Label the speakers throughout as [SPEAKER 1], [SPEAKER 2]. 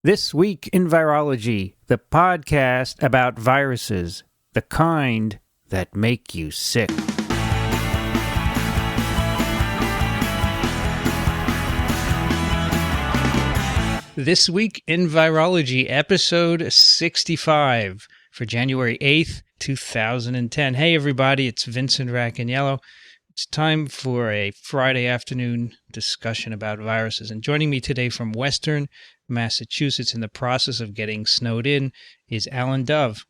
[SPEAKER 1] This Week in Virology, the podcast about viruses, the kind that make you sick. This Week in Virology, episode 65 for January 8th, 2010. Hey everybody, it's Vincent Racaniello. It's time for a Friday afternoon discussion about viruses. And joining me today from Western Massachusetts in the process of getting snowed in is Alan Dove.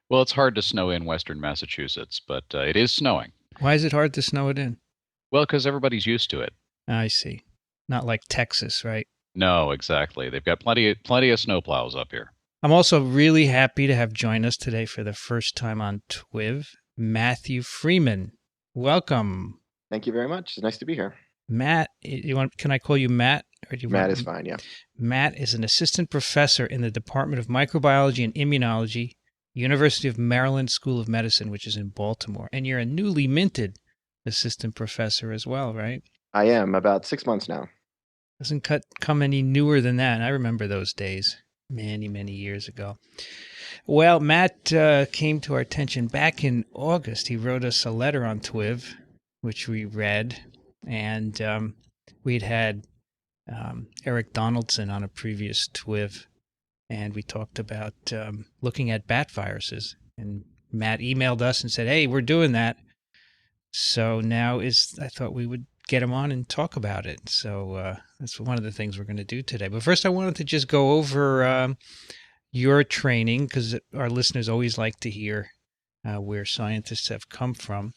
[SPEAKER 2] Well, it's hard to snow in Western Massachusetts, but it is snowing.
[SPEAKER 1] Why is it hard to snow it in?
[SPEAKER 2] Well, because everybody's used to it.
[SPEAKER 1] I see. Not like Texas, right?
[SPEAKER 2] No, exactly. They've got plenty of snowplows up here.
[SPEAKER 1] I'm also really happy to have joined us today for the first time on TWiV, Matthew Frieman. Welcome.
[SPEAKER 3] Thank you very much. It's nice to be here.
[SPEAKER 1] Matt, can I call you Matt?
[SPEAKER 3] Matt is fine, yeah.
[SPEAKER 1] Matt is an assistant professor in the Department of Microbiology and Immunology, University of Maryland School of Medicine, which is in Baltimore. And you're a newly minted assistant professor as well, right?
[SPEAKER 3] I am, about 6 months now.
[SPEAKER 1] Doesn't come any newer than that. And I remember those days many, many years ago. Well, Matt came to our attention back in August. He wrote us a letter on TWiV, which we read, and we'd had Eric Donaldson on a previous TWiV, and we talked about looking at bat viruses. And Matt emailed us and said, hey, we're doing that. So now I thought we would get him on and talk about it. So that's one of the things we're going to do today. But first, I wanted to just go over your training, because our listeners always like to hear where scientists have come from.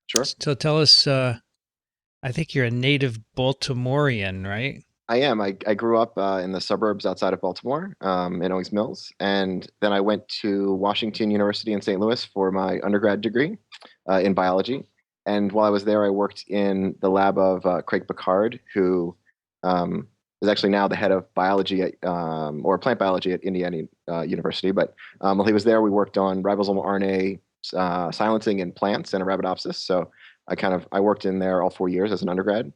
[SPEAKER 3] Sure.
[SPEAKER 1] So tell us, I think you're a native Baltimorean, right?
[SPEAKER 3] I am. I grew up in the suburbs outside of Baltimore, in Owings Mills, and then I went to Washington University in St. Louis for my undergrad degree in biology. And while I was there, I worked in the lab of Craig Picard, who is actually now the head of biology or plant biology at Indiana University. But while he was there, we worked on ribosomal RNA silencing in plants and Arabidopsis. So I worked in there all 4 years as an undergrad.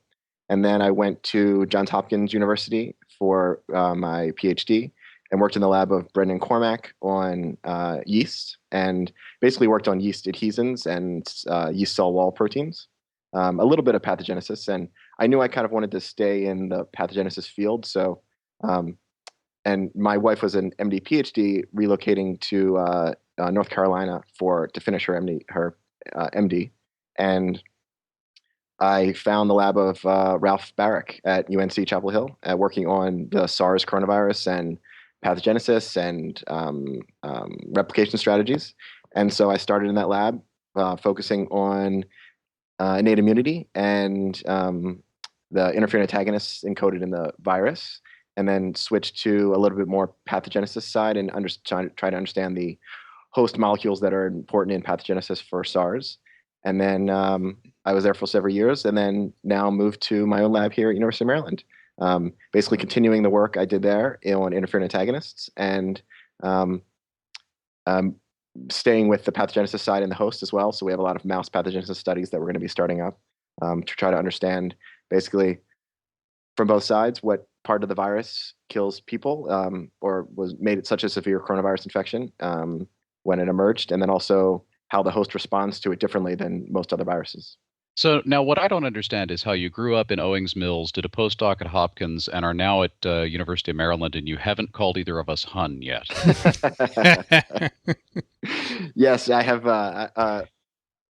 [SPEAKER 3] And then I went to Johns Hopkins University for my PhD and worked in the lab of Brendan Cormack on yeast, and basically worked on yeast adhesins and yeast cell wall proteins, a little bit of pathogenesis. And I knew I kind of wanted to stay in the pathogenesis field. So, and my wife was an MD PhD relocating to North Carolina to finish her MD. And I found the lab of Ralph Barrick at UNC Chapel Hill, working on the SARS coronavirus and pathogenesis and replication strategies. And so I started in that lab, focusing on innate immunity and the interferon antagonists encoded in the virus, and then switched to a little bit more pathogenesis side and try to understand the host molecules that are important in pathogenesis for SARS. And then I was there for several years, and then now moved to my own lab here at University of Maryland, basically continuing the work I did there on interferon antagonists and staying with the pathogenesis side and the host as well. So we have a lot of mouse pathogenesis studies that we're going to be starting up to try to understand basically from both sides what part of the virus kills people or made it such a severe coronavirus infection when it emerged, and then also how the host responds to it differently than most other viruses.
[SPEAKER 2] So now what I don't understand is how you grew up in Owings Mills, did a postdoc at Hopkins, and are now at University of Maryland, and you haven't called either of us Hun yet.
[SPEAKER 3] Yes, I have I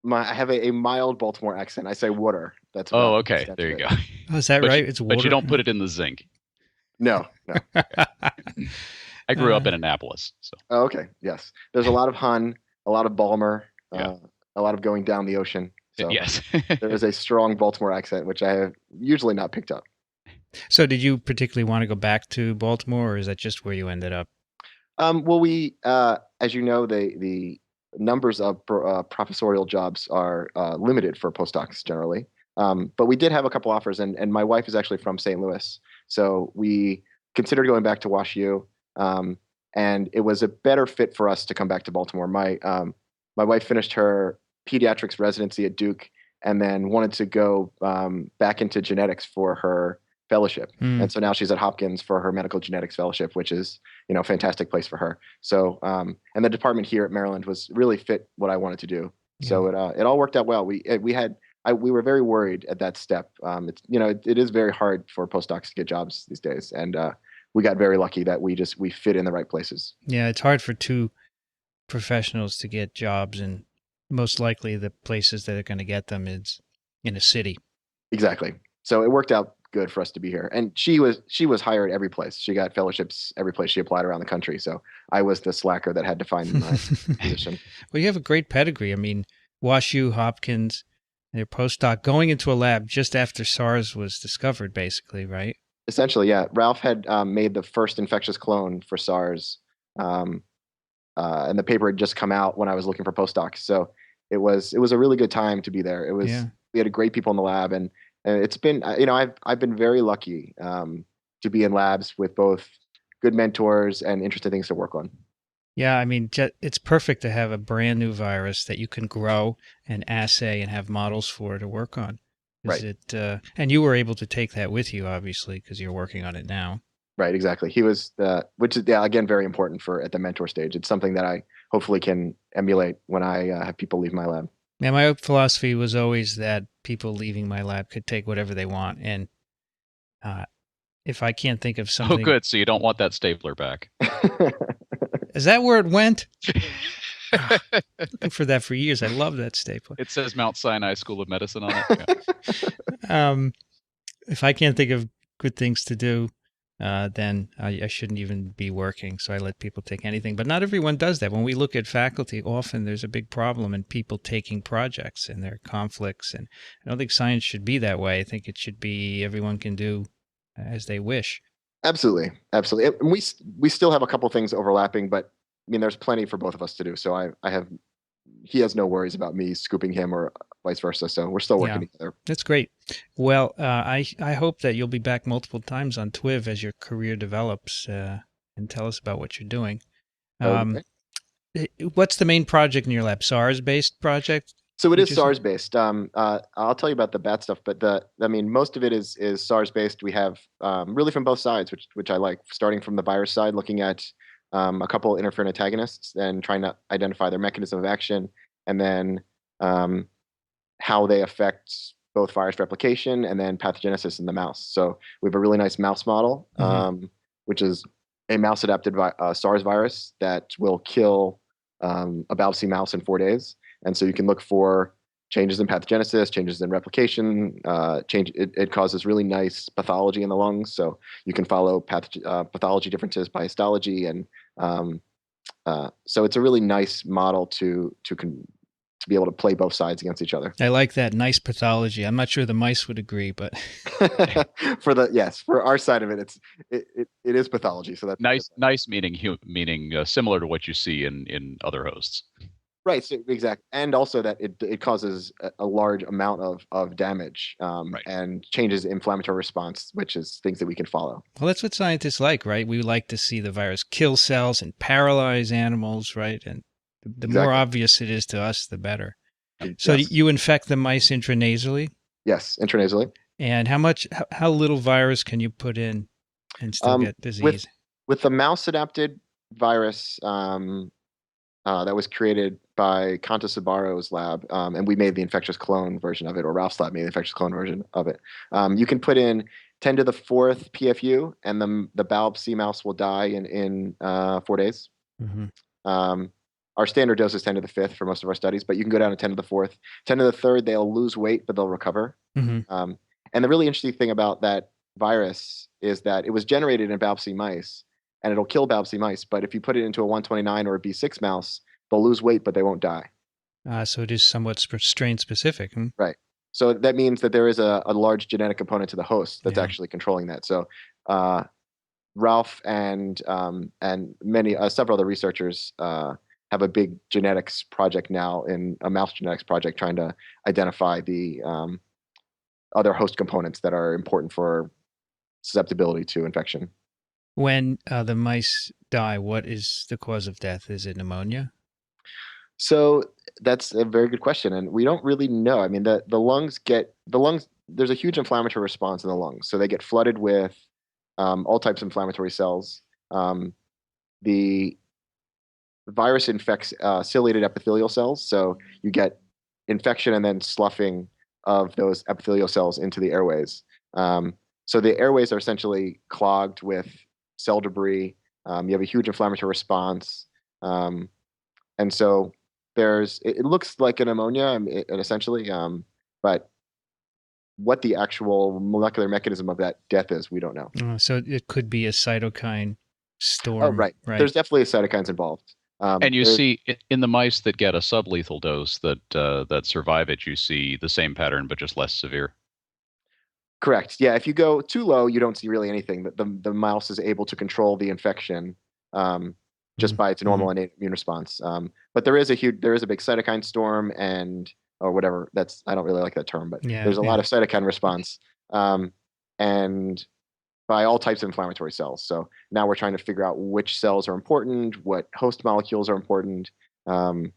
[SPEAKER 3] have a mild Baltimore accent. I say water. That's
[SPEAKER 2] okay. There you go.
[SPEAKER 1] Oh, is that right? It's water.
[SPEAKER 2] But you don't put it in the zinc.
[SPEAKER 3] No.
[SPEAKER 2] I grew up in Annapolis. So.
[SPEAKER 3] Oh, okay. Yes. There's a lot of Hun, a lot of Balmer, a lot of going down the ocean. So
[SPEAKER 2] yes.
[SPEAKER 3] there is a strong Baltimore accent, which I have usually not picked up.
[SPEAKER 1] So did you particularly want to go back to Baltimore, or is that just where you ended up?
[SPEAKER 3] Well, we, as you know, the numbers of professorial jobs are limited for postdocs generally. But we did have a couple offers, and my wife is actually from St. Louis. So we considered going back to WashU, and it was a better fit for us to come back to Baltimore. My wife finished her pediatrics residency at Duke and then wanted to go back into genetics for her fellowship.
[SPEAKER 1] Mm.
[SPEAKER 3] And so now she's at Hopkins for her medical genetics fellowship, which is, a fantastic place for her. So, and the department here at Maryland was really fit what I wanted to do. So it all worked out well. We were very worried at that step. It is very hard for postdocs to get jobs these days. And, we got very lucky that we fit in the right places.
[SPEAKER 1] Yeah. It's hard for two professionals to get jobs, and most likely the places that are going to get them is in a city.
[SPEAKER 3] Exactly. So it worked out good for us to be here. And she was hired every place. She got fellowships every place she applied around the country. So I was the slacker that had to find my position.
[SPEAKER 1] Well, you have a great pedigree. I mean, WashU, Hopkins, their postdoc going into a lab just after SARS was discovered, basically, right?
[SPEAKER 3] Essentially, yeah. Ralph had made the first infectious clone for SARS, and the paper had just come out when I was looking for postdocs. So it was a really good time to be there. We had great people in the lab, and it's been, I've been very lucky to be in labs with both good mentors and interesting things to work on.
[SPEAKER 1] Yeah, I mean, it's perfect to have a brand new virus that you can grow and assay and have models for to work on.
[SPEAKER 3] Right.
[SPEAKER 1] And you were able to take that with you, obviously, because you're working on it now.
[SPEAKER 3] Right, exactly. He was which is, again, very important at the mentor stage. It's something that I hopefully can emulate when I have people leave my lab.
[SPEAKER 1] Yeah, my philosophy was always that people leaving my lab could take whatever they want. And if I can't think of something...
[SPEAKER 2] Oh, good. So you don't want that stapler back.
[SPEAKER 1] Is that where it went? Looking for that for years. I love that stapler.
[SPEAKER 2] It says Mount Sinai School of Medicine on it.
[SPEAKER 1] Yeah. If I can't think of good things to do, then I shouldn't even be working. So I let people take anything. But not everyone does that. When we look at faculty, often there's a big problem in people taking projects, and there are conflicts. And I don't think science should be that way. I think it should be everyone can do as they wish.
[SPEAKER 3] Absolutely. Absolutely. And we still have a couple things overlapping, but I mean, there's plenty for both of us to do. So he has no worries about me scooping him or vice versa. So we're still working together. That's
[SPEAKER 1] great. Well, I hope that you'll be back multiple times on TWiV as your career develops, and tell us about what you're doing. What's the main project in your lab? SARS-based project?
[SPEAKER 3] So it is SARS-based. I'll tell you about the bad stuff, but most of it is SARS-based. We have really from both sides, which I like, starting from the virus side, looking at a couple interferon antagonists and trying to identify their mechanism of action, and then how they affect both virus replication and then pathogenesis in the mouse. So we have a really nice mouse model, which is a mouse-adapted SARS virus that will kill a BALB/c mouse in 4 days. And so you can look for changes in pathogenesis, changes in replication, it causes really nice pathology in the lungs. So you can follow pathology differences by histology. And so it's a really nice model to be able to play both sides against each other.
[SPEAKER 1] I like that, nice pathology. I'm not sure the mice would agree, but
[SPEAKER 3] for our side of it, it is pathology. So that's
[SPEAKER 2] nice meaning similar to what you see in other hosts.
[SPEAKER 3] Right, so exactly, and also that it causes a large amount of damage and changes the inflammatory response, which is things that we can follow.
[SPEAKER 1] Well, that's what scientists like, right? We like to see the virus kill cells and paralyze animals, right? And the more obvious it is to us, the better. So you infect the mice intranasally?
[SPEAKER 3] Yes, intranasally.
[SPEAKER 1] And how little virus can you put in and still get disease?
[SPEAKER 3] With the mouse-adapted virus that was created by Kanta Sabaro's lab, and we made the infectious clone version of it, or Ralph's lab made the infectious clone version of it. You can put in 10 to the 4th PFU, and the BALB/c mouse will die in 4 days. Mm-hmm. Our standard dose is 10 to the 5th for most of our studies, but you can go down to 10 to the 4th. 10 to the 3rd, they'll lose weight, but they'll recover. Mm-hmm. And the really interesting thing about that virus is that it was generated in BALB/c mice, and it'll kill BALB/c mice. But if you put it into a 129 or a B6 mouse, they'll lose weight, but they won't die.
[SPEAKER 1] So it is somewhat strain specific.
[SPEAKER 3] Right. So that means that there is a large genetic component to the host that's actually controlling that. So Ralph and many several other researchers have a big genetics project now, in a mouse genetics project, trying to identify the other host components that are important for susceptibility to infection.
[SPEAKER 1] When the mice die, what is the cause of death? Is it pneumonia?
[SPEAKER 3] So that's a very good question, and we don't really know. I mean, the lungs there's a huge inflammatory response in the lungs. So they get flooded with all types of inflammatory cells. The virus infects ciliated epithelial cells. So you get infection and then sloughing of those epithelial cells into the airways. So the airways are essentially clogged with cell debris. You have a huge inflammatory response. And so it looks like a pneumonia, essentially, but what the actual molecular mechanism of that death is, we don't know.
[SPEAKER 1] So it could be a cytokine storm.
[SPEAKER 3] Oh, right. There's definitely cytokines involved.
[SPEAKER 2] And you see in the mice that get a sublethal dose that survive it, you see the same pattern, but just less severe.
[SPEAKER 3] Correct. Yeah. If you go too low, you don't see really anything. The mouse is able to control the infection just by its normal innate immune response. But there is a big cytokine storm or whatever. I don't really like that term, but there's a lot of cytokine response, and by all types of inflammatory cells. So now we're trying to figure out which cells are important, what host molecules are important, and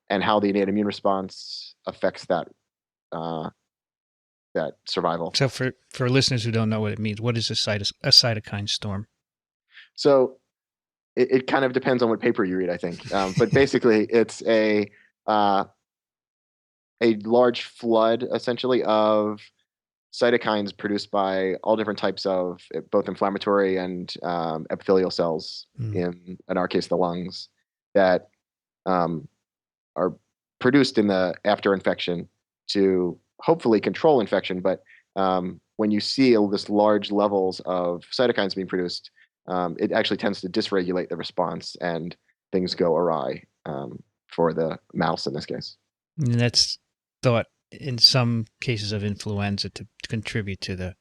[SPEAKER 3] how the innate immune response affects that survival.
[SPEAKER 1] So for listeners who don't know what it means, what is a cytokine storm?
[SPEAKER 3] So it kind of depends on what paper you read, I think. But basically, it's a large flood, essentially, of cytokines produced by all different types of both inflammatory and epithelial cells, in our case, the lungs, that are produced after infection to hopefully control infection. But when you see this large levels of cytokines being produced, it actually tends to dysregulate the response, and things go awry for the mouse in this case.
[SPEAKER 1] And that's thought in some cases of influenza to contribute to the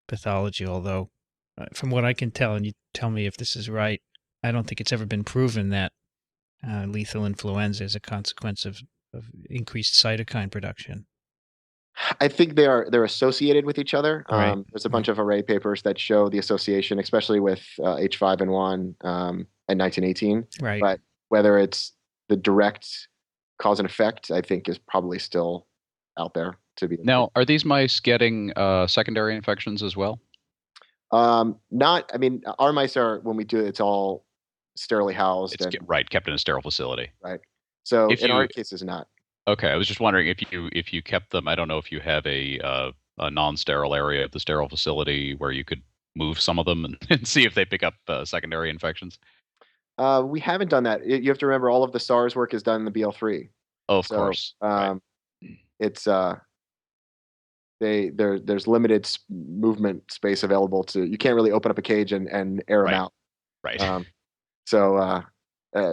[SPEAKER 1] pathology, although from what I can tell, and you tell me if this is right, I don't think it's ever been proven that lethal influenza is a consequence of increased cytokine production.
[SPEAKER 3] I think they're associated with each other.
[SPEAKER 1] Right.
[SPEAKER 3] There's a bunch of array papers that show the association, especially with H5N1 and 1918.
[SPEAKER 1] Right.
[SPEAKER 3] But whether it's the direct cause and effect, I think, is probably still out there to be.
[SPEAKER 2] Now, are these mice getting secondary infections as well?
[SPEAKER 3] Not. I mean, our mice are, when we do it, it's all sterilely housed.
[SPEAKER 2] Kept in a sterile facility.
[SPEAKER 3] Right. So in our case, it's not.
[SPEAKER 2] Okay, I was just wondering if you kept them. I don't know if you have a non-sterile area of the sterile facility where you could move some of them and see if they pick up secondary infections.
[SPEAKER 3] We haven't done that. You have to remember, all of the SARS work is done in the BL3.
[SPEAKER 2] Oh, of course. Right.
[SPEAKER 3] It's there's limited movement space available you can't really open up a cage and air them out.
[SPEAKER 2] Right.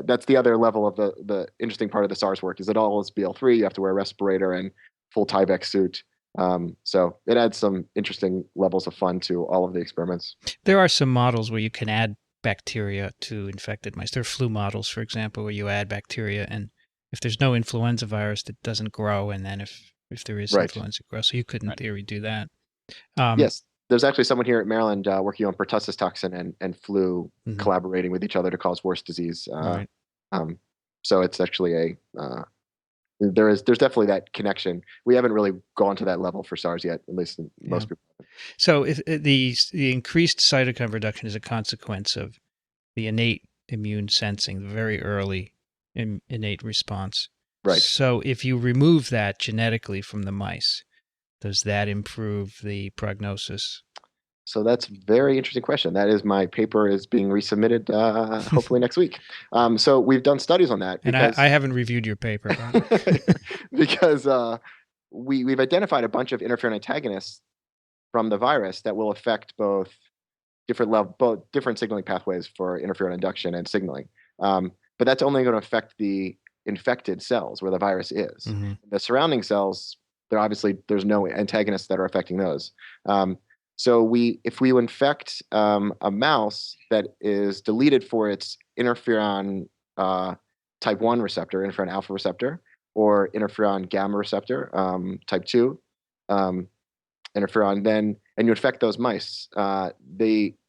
[SPEAKER 3] That's the other level of the interesting part of the SARS work, is it all is BL3. You have to wear a respirator and full Tyvek suit. So it adds some interesting levels of fun to all of the experiments.
[SPEAKER 1] There are some models where you can add bacteria to infected mice. There are flu models, for example, where you add bacteria, and if there's no influenza virus, it doesn't grow, and then if there is influenza, it grows. So you could, in theory, do that.
[SPEAKER 3] Yes. There's actually someone here at Maryland working on pertussis toxin and flu, collaborating with each other to cause worse disease. So it's actually there's definitely that connection. We haven't really gone to that level for SARS yet, at least most people haven't.
[SPEAKER 1] So if the increased cytokine production is a consequence of the innate immune sensing, the very early innate response.
[SPEAKER 3] Right.
[SPEAKER 1] So if you remove that genetically from the mice, does that improve the prognosis?
[SPEAKER 3] So that's a very interesting question. My paper is being resubmitted hopefully next week. So we've done studies on that.
[SPEAKER 1] And I haven't reviewed your paper.
[SPEAKER 3] Because we've identified a bunch of interferon antagonists from the virus that will affect both different signaling pathways for interferon induction and signaling. But that's only going to affect the infected cells where the virus is.
[SPEAKER 1] Mm-hmm.
[SPEAKER 3] The surrounding cells, there's no antagonists that are affecting those. So if we infect a mouse that is deleted for its interferon type 1 receptor, interferon alpha receptor, or interferon gamma receptor type 2 interferon, and you infect those mice, and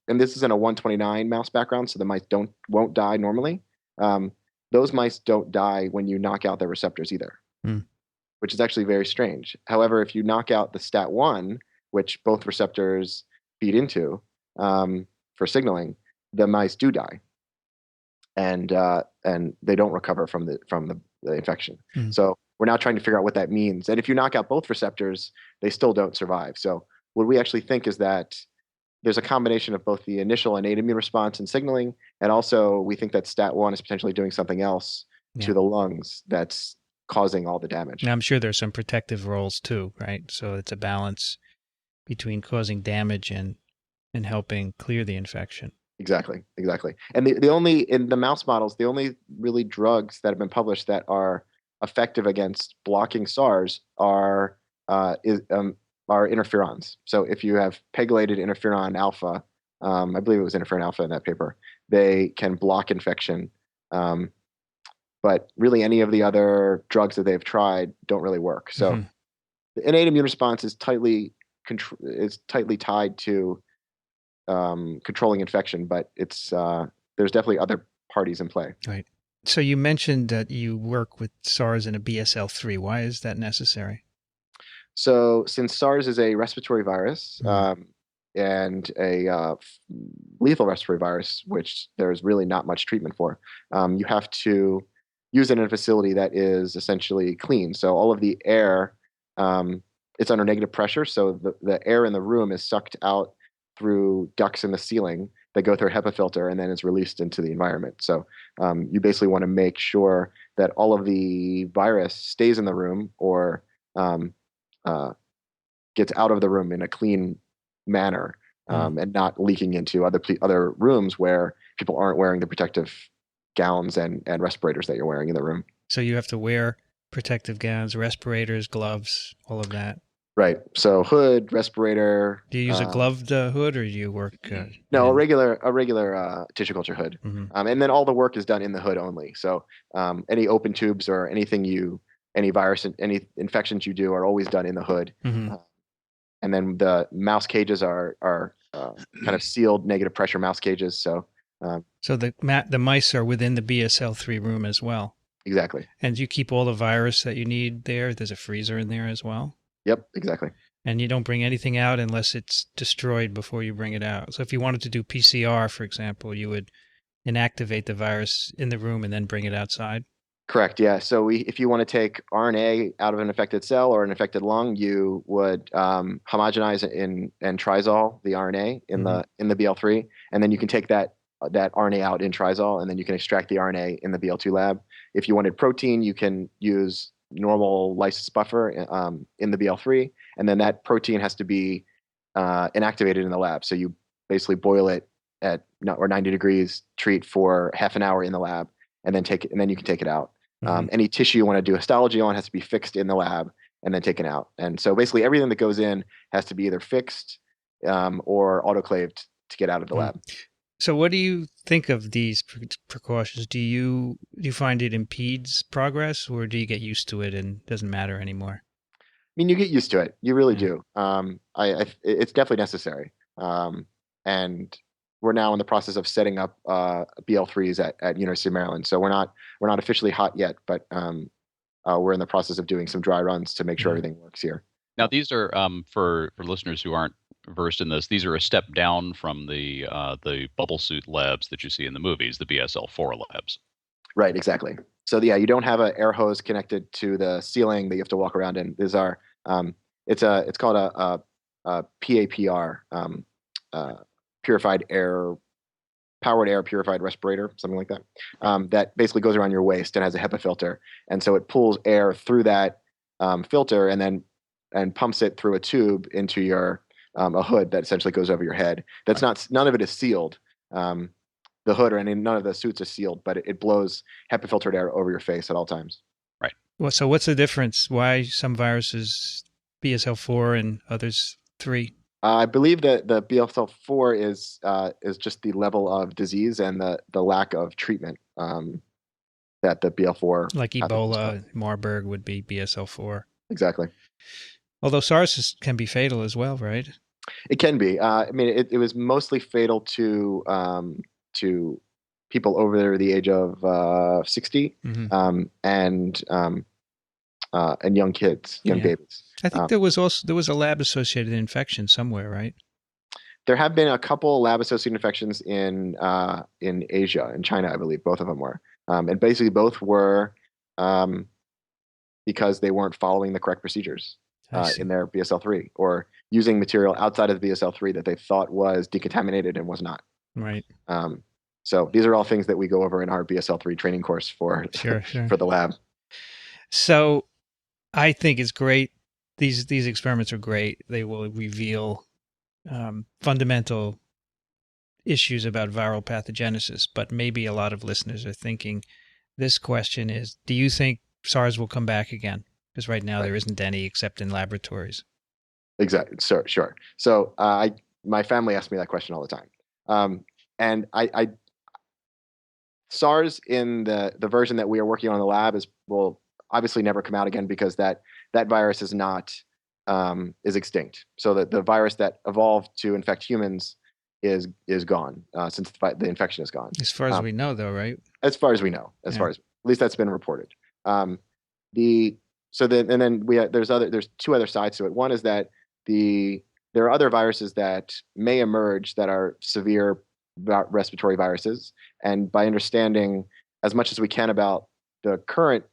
[SPEAKER 3] this is in a 129 mouse background, so the mice won't die normally. Those mice don't die when you knock out their receptors either, which is actually very strange. However, if you knock out the STAT1, which both receptors feed into for signaling, the mice do die, and they don't recover from the infection.
[SPEAKER 1] Mm.
[SPEAKER 3] So we're now trying to figure out what that means. And if you knock out both receptors, they still don't survive. So what we actually think is that there's a combination of both the initial innate immune response and signaling, and also we think that STAT1 is potentially doing something else to the lungs that's causing all the damage.
[SPEAKER 1] Now, I'm sure there's some protective roles too, right? So it's a balance between causing damage and helping clear the infection.
[SPEAKER 3] Exactly. And the only, in the mouse models, the only really drugs that have been published that are effective against blocking SARS are interferons. So if you have pegylated interferon alpha, I believe it was interferon alpha in that paper, they can block infection. But really any of the other drugs that they've tried don't really work. So the innate immune response is tightly tied to controlling infection, but it's there's definitely other parties in play.
[SPEAKER 1] Right. So you mentioned that you work with SARS and a BSL-3. Why is that necessary?
[SPEAKER 3] So since SARS is a respiratory virus and a lethal respiratory virus, which there's really not much treatment for, you have to use it in a facility that is essentially clean. So all of the air, it's under negative pressure, so the air in the room is sucked out through ducts in the ceiling that go through a HEPA filter and then is released into the environment. So you basically want to make sure that all of the virus stays in the room or gets out of the room in a clean manner and not leaking into other rooms where people aren't wearing the protective gowns and respirators that you're wearing in the room.
[SPEAKER 1] So you have to wear protective gowns, respirators, gloves, all of that.
[SPEAKER 3] Right. So hood, respirator.
[SPEAKER 1] Do you use a gloved hood, or do you work?
[SPEAKER 3] No, a regular tissue culture hood. And then all the work is done in the hood only. So any open tubes or any virus, any infections you do are always done in the hood. And then the mouse cages are kind of sealed negative pressure mouse cages. So
[SPEAKER 1] the mice are within the BSL-3 room as well.
[SPEAKER 3] Exactly.
[SPEAKER 1] And you keep all the virus that you need there. There's a freezer in there as well.
[SPEAKER 3] Yep, exactly.
[SPEAKER 1] And you don't bring anything out unless it's destroyed before you bring it out. So if you wanted to do PCR, for example, you would inactivate the virus in the room and then bring it outside?
[SPEAKER 3] Correct, yeah. So if you want to take RNA out of an infected cell or an infected lung, you would homogenize it in trizol, the RNA, in the BL3, and then you can take that RNA out in trizol, and then you can extract the RNA in the BL2 lab. If you wanted protein, you can use normal lysis buffer in the BL3, and then that protein has to be inactivated in the lab. So you basically boil it at 90 degrees, treat for half an hour in the lab, and then you can take it out. Any tissue you want to do histology on has to be fixed in the lab and then taken out. And so basically everything that goes in has to be either fixed or autoclaved to get out of the lab.
[SPEAKER 1] So what do you think of these precautions? Do you find it impedes progress, or do you get used to it and it doesn't matter anymore?
[SPEAKER 3] I mean, you get used to it. You really do. It's definitely necessary. And we're now in the process of setting up BL3s at University of Maryland. So we're not officially hot yet, but we're in the process of doing some dry runs to make sure everything works here.
[SPEAKER 2] Now, these are for listeners who aren't versed in this. These are a step down from the bubble suit labs that you see in the movies, the BSL-4 labs. Right,
[SPEAKER 3] exactly. So yeah, you don't have an air hose connected to the ceiling that you have to walk around in. These are it's called a PAPR, powered air purified respirator, something like that. That basically goes around your waist and has a HEPA filter, and so it pulls air through that filter and pumps it through a tube into your a hood that essentially goes over your head. None of it is sealed. The hood or none of the suits are sealed, but it blows HEPA filtered air over your face at all times.
[SPEAKER 2] Right.
[SPEAKER 1] Well, so what's the difference? Why some viruses BSL-4 and others 3?
[SPEAKER 3] I believe that the BSL-4 is just the level of disease and the lack of treatment that the BL4,
[SPEAKER 1] like Ebola, Marburg would be BSL-4.
[SPEAKER 3] Exactly.
[SPEAKER 1] Although SARS can be fatal as well, right?
[SPEAKER 3] It can be. I mean, it was mostly fatal to people over the age of 60 and young kids, young babies.
[SPEAKER 1] I think there was a lab-associated infection somewhere, right?
[SPEAKER 3] There have been a couple lab-associated infections in Asia, in China, I believe. Both of them were, and basically both were because they weren't following the correct procedures in their BSL-3 or using material outside of the BSL-3 that they thought was decontaminated and was not.
[SPEAKER 1] Right.
[SPEAKER 3] So these are all things that we go over in our BSL-3 training course for for the lab.
[SPEAKER 1] So I think it's great. These experiments are great. They will reveal fundamental issues about viral pathogenesis, but maybe a lot of listeners are thinking this question is, do you think SARS will come back again? Because right now there isn't any except in laboratories.
[SPEAKER 3] Exactly. Sure. So my family asks me that question all the time. And SARS in the version that we are working on in the lab will obviously never come out again because that virus is not is extinct. So that the virus that evolved to infect humans is gone since the infection is gone.
[SPEAKER 1] As far as we know, though, right?
[SPEAKER 3] As far as we know, at least that's been reported. There's two other sides to it. One is that there are other viruses that may emerge that are severe respiratory viruses, and by understanding as much as we can about the current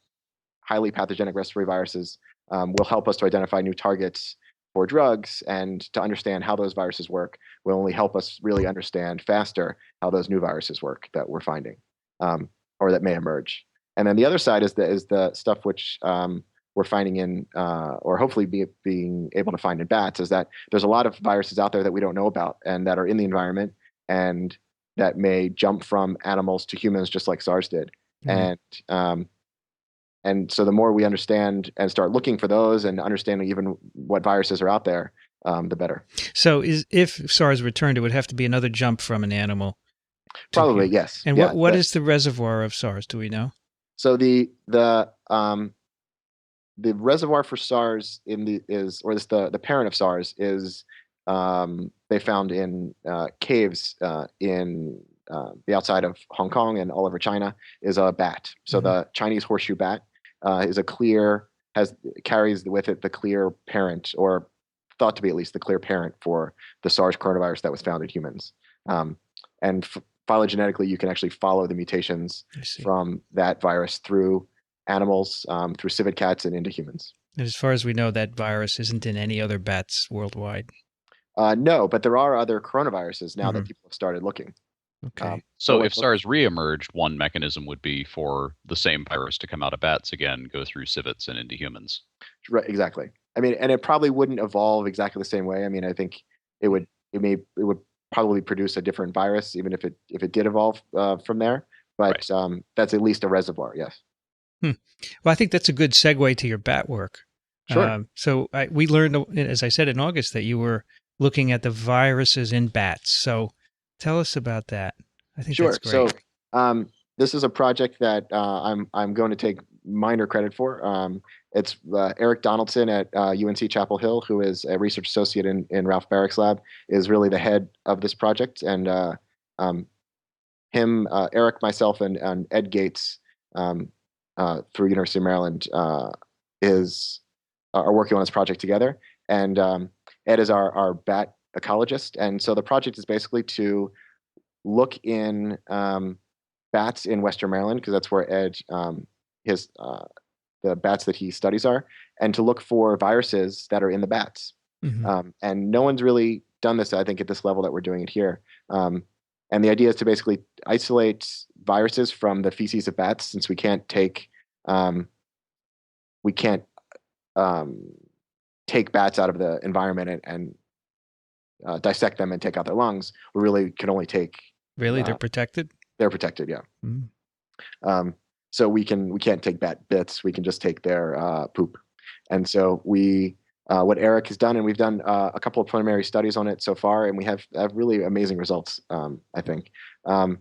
[SPEAKER 3] highly pathogenic respiratory viruses, will help us to identify new targets for drugs, and to understand how those viruses work will only help us really understand faster how those new viruses work that we're finding, or that may emerge. And then the other side is the stuff which we're finding in, or hopefully being able to find in bats, is that there's a lot of viruses out there that we don't know about and that are in the environment and that may jump from animals to humans just like SARS did. Mm-hmm. And so the more we understand and start looking for those and understanding even what viruses are out there, the better.
[SPEAKER 1] So if SARS returned, it would have to be another jump from an animal.
[SPEAKER 3] Probably, yes.
[SPEAKER 1] And what is the reservoir of SARS? Do we know?
[SPEAKER 3] So the reservoir for SARS the parent of SARS is they found in caves in the outside of Hong Kong and all over China is a bat. So the Chinese horseshoe bat carries with it the clear parent, or thought to be at least the clear parent for the SARS coronavirus that was found in humans. And phylogenetically, you can actually follow the mutations from that virus through animals, through civet cats, and into humans.
[SPEAKER 1] And as far as we know, that virus isn't in any other bats worldwide.
[SPEAKER 3] No, but there are other coronaviruses now that people have started looking.
[SPEAKER 1] Okay.
[SPEAKER 2] So if SARS reemerged, one mechanism would be for the same virus to come out of bats again, go through civets and into humans.
[SPEAKER 3] Right, exactly. I mean, and it probably wouldn't evolve exactly the same way. I mean, I think it would probably produce a different virus, even if it did evolve from there. But that's at least a reservoir, yes.
[SPEAKER 1] Well, I think that's a good segue to your bat work.
[SPEAKER 3] Sure.
[SPEAKER 1] So we learned, as I said in August, that you were looking at the viruses in bats. So tell us about that. I think that's great.
[SPEAKER 3] So this is a project that I'm going to take minor credit for. It's Eric Donaldson at UNC Chapel Hill, who is a research associate in Ralph Barrick's lab, is really the head of this project. And Eric, myself, and Ed Gates through University of Maryland are working on this project together. And Ed is our bat ecologist. And so the project is basically to look in bats in Western Maryland, because that's where Ed, the bats that he studies are, and to look for viruses that are in the bats. Mm-hmm. And no one's really done this, I think, at this level that we're doing it here. And the idea is to basically isolate viruses from the feces of bats, since we can't take bats out of the environment and dissect them and take out their lungs. We really can only take.
[SPEAKER 1] Really, they're protected.
[SPEAKER 3] They're protected, yeah. Mm. So we can't take bat bits. We can just take their poop. And so what Eric has done, and we've done a couple of preliminary studies on it so far, and we have really amazing results. I think Ed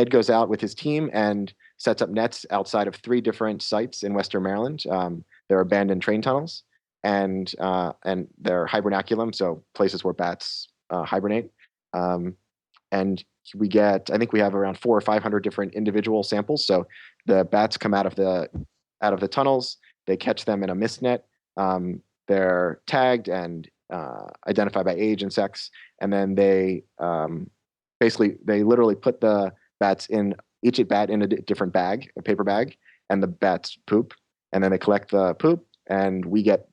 [SPEAKER 3] goes out with his team and sets up nets outside of 3 different sites in Western Maryland. There are abandoned train tunnels, and they're hibernaculum, so places where bats hibernate. And I think we have around 400 or 500 different individual samples. So the bats come out of the tunnels, they catch them in a mist net, they're tagged and identified by age and sex, and then they they literally put the bats in each bat in a different bag, a paper bag, and the bats poop, and then they collect the poop, and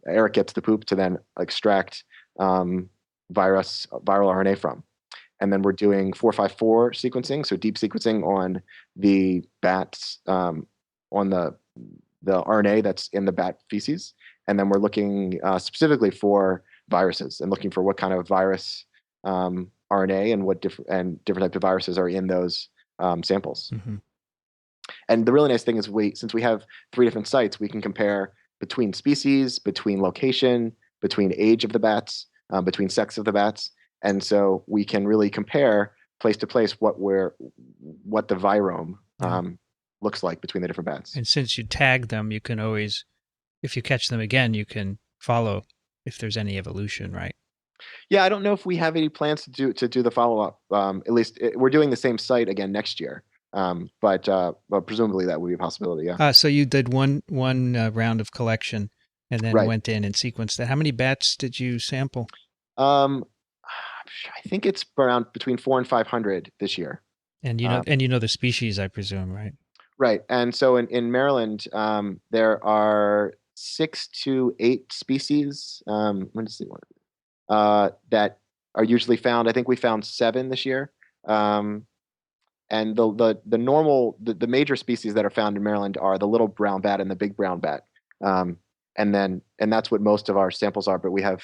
[SPEAKER 3] Eric gets the poop to then extract viral RNA from. And then we're doing 454 sequencing, so deep sequencing on the bats, on the RNA that's in the bat feces. And then we're looking specifically for viruses and looking for what kind of virus RNA and what different types of viruses are in those samples.
[SPEAKER 1] Mm-hmm.
[SPEAKER 3] And the really nice thing is since we have 3 different sites, we can compare between species, between location, between age of the bats, between sex of the bats. And so we can really compare place to place what the virome looks like between the different bats.
[SPEAKER 1] And since you tag them, you can always, if you catch them again, you can follow if there's any evolution, right?
[SPEAKER 3] Yeah, I don't know if we have any plans to do the follow up. At least we're doing the same site again next year. But presumably that would be a possibility. Yeah.
[SPEAKER 1] So you did one round of collection, and then went in and sequenced that. How many bats did you sample?
[SPEAKER 3] I think it's around between 400 and 500 this year.
[SPEAKER 1] And you know the species, I presume, right?
[SPEAKER 3] Right. And so in Maryland, there are 6 to 8 species. Let me see that are usually found. I think we found 7 this year. And the major species that are found in Maryland are the little brown bat and the big brown bat. And that's what most of our samples are. But we have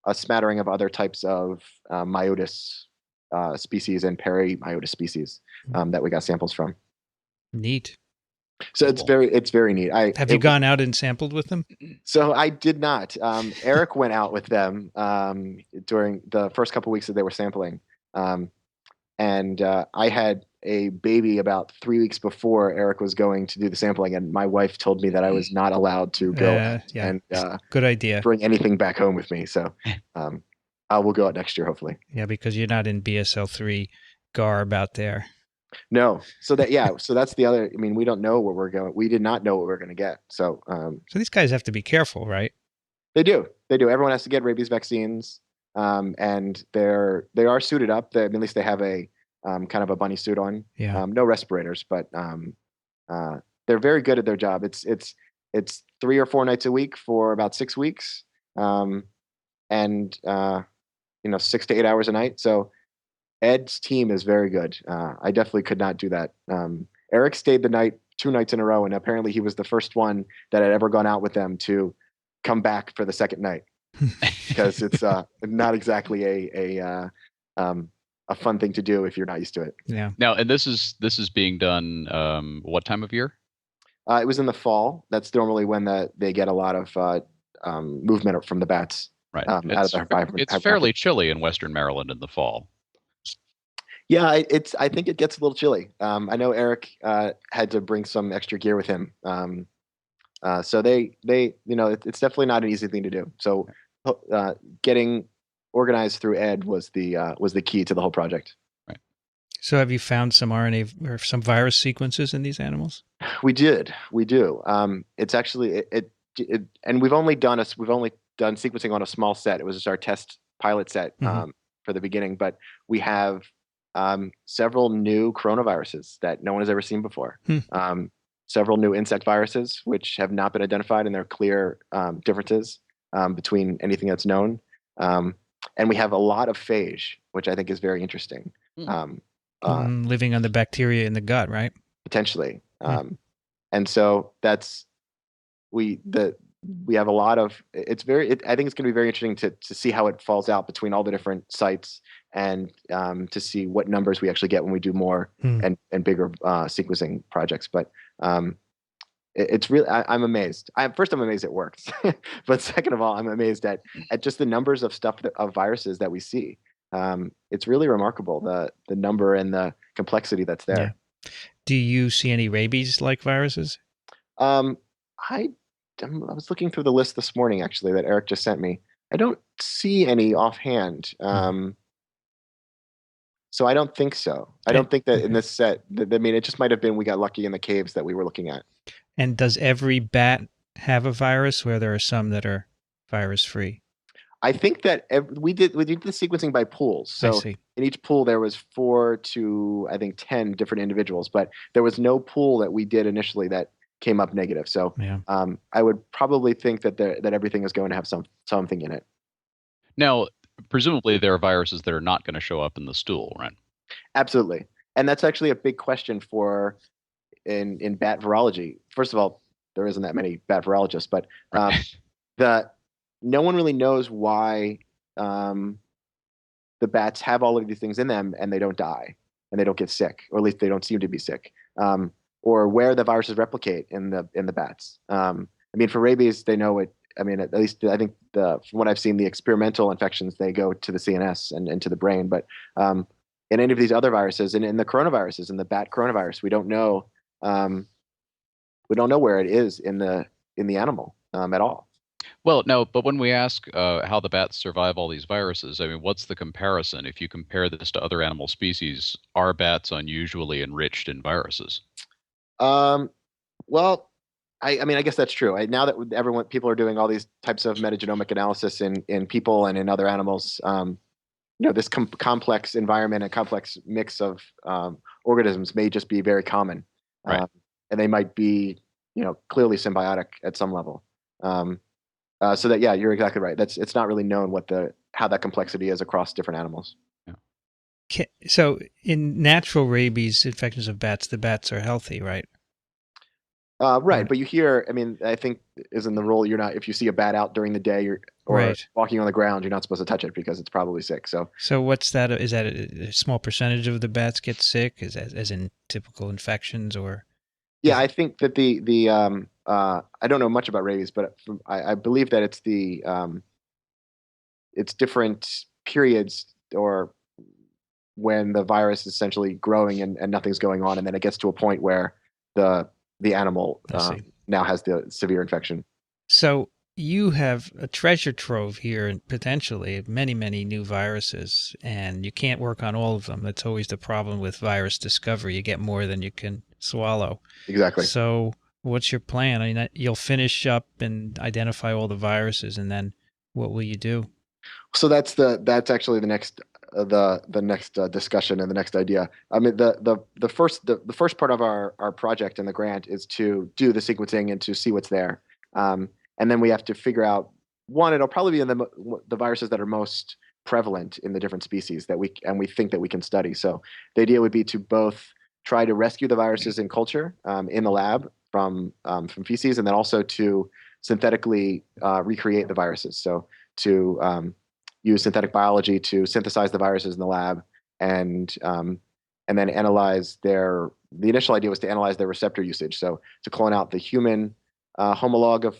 [SPEAKER 3] a smattering of other types of myotis species and perimyotis species that we got samples from.
[SPEAKER 1] Neat.
[SPEAKER 3] So it's very neat.
[SPEAKER 1] Have you gone out and sampled with them?
[SPEAKER 3] So I did not. Eric went out with them during the first couple of weeks that they were sampling. And I had a baby about 3 weeks before Eric was going to do the sampling, and my wife told me that I was not allowed to go and
[SPEAKER 1] good idea.
[SPEAKER 3] Bring anything back home with me. So I will go out next year, hopefully.
[SPEAKER 1] Yeah, because you're not in BSL-3 garb out there.
[SPEAKER 3] No. So that's the other. I mean, we don't know what we're going. We did not know what we're going to get. So
[SPEAKER 1] so these guys have to be careful, right?
[SPEAKER 3] They do. Everyone has to get rabies vaccines, and they are suited up. At least they have a kind of a bunny suit on.
[SPEAKER 1] Yeah.
[SPEAKER 3] No respirators, but they're very good at their job. It's 3 or 4 nights a week for about 6 weeks, and 6 to 8 hours a night. So Ed's team is very good. I definitely could not do that. Eric stayed the night 2 nights in a row, and apparently he was the first one that had ever gone out with them to come back for the second night, because it's not exactly a fun thing to do if you're not used to it.
[SPEAKER 1] Yeah.
[SPEAKER 2] Now, and this is being done what time of year?
[SPEAKER 3] It was in the fall. That's normally when they get a lot of movement from the bats.
[SPEAKER 2] Right.
[SPEAKER 3] It's
[SPEAKER 2] fairly chilly in Western Maryland in the fall.
[SPEAKER 3] Yeah, I think it gets a little chilly. I know Eric had to bring some extra gear with him. So it's definitely not an easy thing to do. So getting organized through Ed was the key to the whole project.
[SPEAKER 2] Right.
[SPEAKER 1] So have you found some RNA or some virus sequences in these animals?
[SPEAKER 3] We do. It's actually and we've only done sequencing on a small set. It was just our test pilot set for the beginning, but we have several new coronaviruses that no one has ever seen before. Several new insect viruses which have not been identified, and there are clear differences between anything that's known. And we have a lot of phage, which I think is very interesting.
[SPEAKER 1] Living on the bacteria in the gut, right?
[SPEAKER 3] Potentially. And so we have a lot of, I think it's going to be very interesting to see how it falls out between all the different sites, and to see what numbers we actually get when we do more and bigger sequencing projects. But it's really, I'm amazed. First, I'm amazed it works, but second of all, I'm amazed at just the numbers of of viruses that we see. It's really remarkable, the number and the complexity that's there.
[SPEAKER 1] Yeah. Do you see any rabies-like viruses?
[SPEAKER 3] I was looking through the list this morning, actually, that Eric just sent me. I don't see any offhand. So I don't think so. I don't think that in this set, it just might have been we got lucky in the caves that we were looking at.
[SPEAKER 1] And does every bat have a virus, where there are some that are virus-free?
[SPEAKER 3] I think that we did the sequencing by pools.
[SPEAKER 1] I
[SPEAKER 3] So
[SPEAKER 1] see.
[SPEAKER 3] in each pool there was 4 to I think 10 different individuals, but there was no pool that we did initially that came up negative. So
[SPEAKER 1] Yeah.
[SPEAKER 3] I would probably think that that everything is going to have something in it.
[SPEAKER 2] Now, presumably there are viruses that are not going to show up in the stool, right?
[SPEAKER 3] Absolutely, and that's actually a big question for in bat virology. First of all, there isn't that many bat virologists, but
[SPEAKER 2] Right.
[SPEAKER 3] the no one really knows why um, the bats have all of these things in them and they don't die and they don't get sick, or at least they don't seem to be sick, or where the viruses replicate in the bats. I mean, for rabies, they know it. I mean, at least I think from what I've seen, the experimental infections, they go to the CNS and to the brain. But in any of these other viruses, and in the coronaviruses, in the bat coronavirus, we don't know. We don't know where it is in the animal at all.
[SPEAKER 2] Well, no, but when we ask how the bats survive all these viruses, I mean, what's the comparison? If you compare this to other animal species, are bats unusually enriched in viruses?
[SPEAKER 3] Um, well, I mean, I guess that's true. Now that people are doing all these types of metagenomic analysis in people and in other animals, this complex environment and complex mix of organisms may just be very common,
[SPEAKER 2] Right.
[SPEAKER 3] and they might be, clearly symbiotic at some level. So that, yeah, you're exactly right. It's not really known how that complexity is across different animals.
[SPEAKER 1] So in natural rabies infections of bats, the bats are healthy, right?
[SPEAKER 3] Right, but you hear, I mean, I think is in the rule. You're not, if you see a bat out during the day or
[SPEAKER 1] Right.
[SPEAKER 3] walking on the ground, you're not supposed to touch it because it's probably sick. So
[SPEAKER 1] what's that? Is that a small percentage of the bats get sick, as in typical infections, or?
[SPEAKER 3] yeah, I think that I don't know much about rabies, but I believe that it's different periods or when the virus is essentially growing and nothing's going on, and then it gets to a point where the animal now has the severe infection.
[SPEAKER 1] So you have a treasure trove here, and potentially many, many new viruses, and you can't work on all of them. That's always the problem with virus discovery. You get more than you can swallow.
[SPEAKER 3] Exactly.
[SPEAKER 1] So what's your plan? I mean, you'll finish up and identify all the viruses, and then what will you do?
[SPEAKER 3] So that's actually the next discussion and the next idea. I mean, the first part of our project and the grant is to do the sequencing and to see what's there, and then we have to figure out one. It'll probably be in the viruses that are most prevalent in the different species that we think that we can study. So the idea would be to both try to rescue the viruses in culture in the lab from feces, and then also to synthetically recreate the viruses. So to use synthetic biology to synthesize the viruses in the lab and then analyze the initial idea was to analyze their receptor usage. So to clone out the human homologue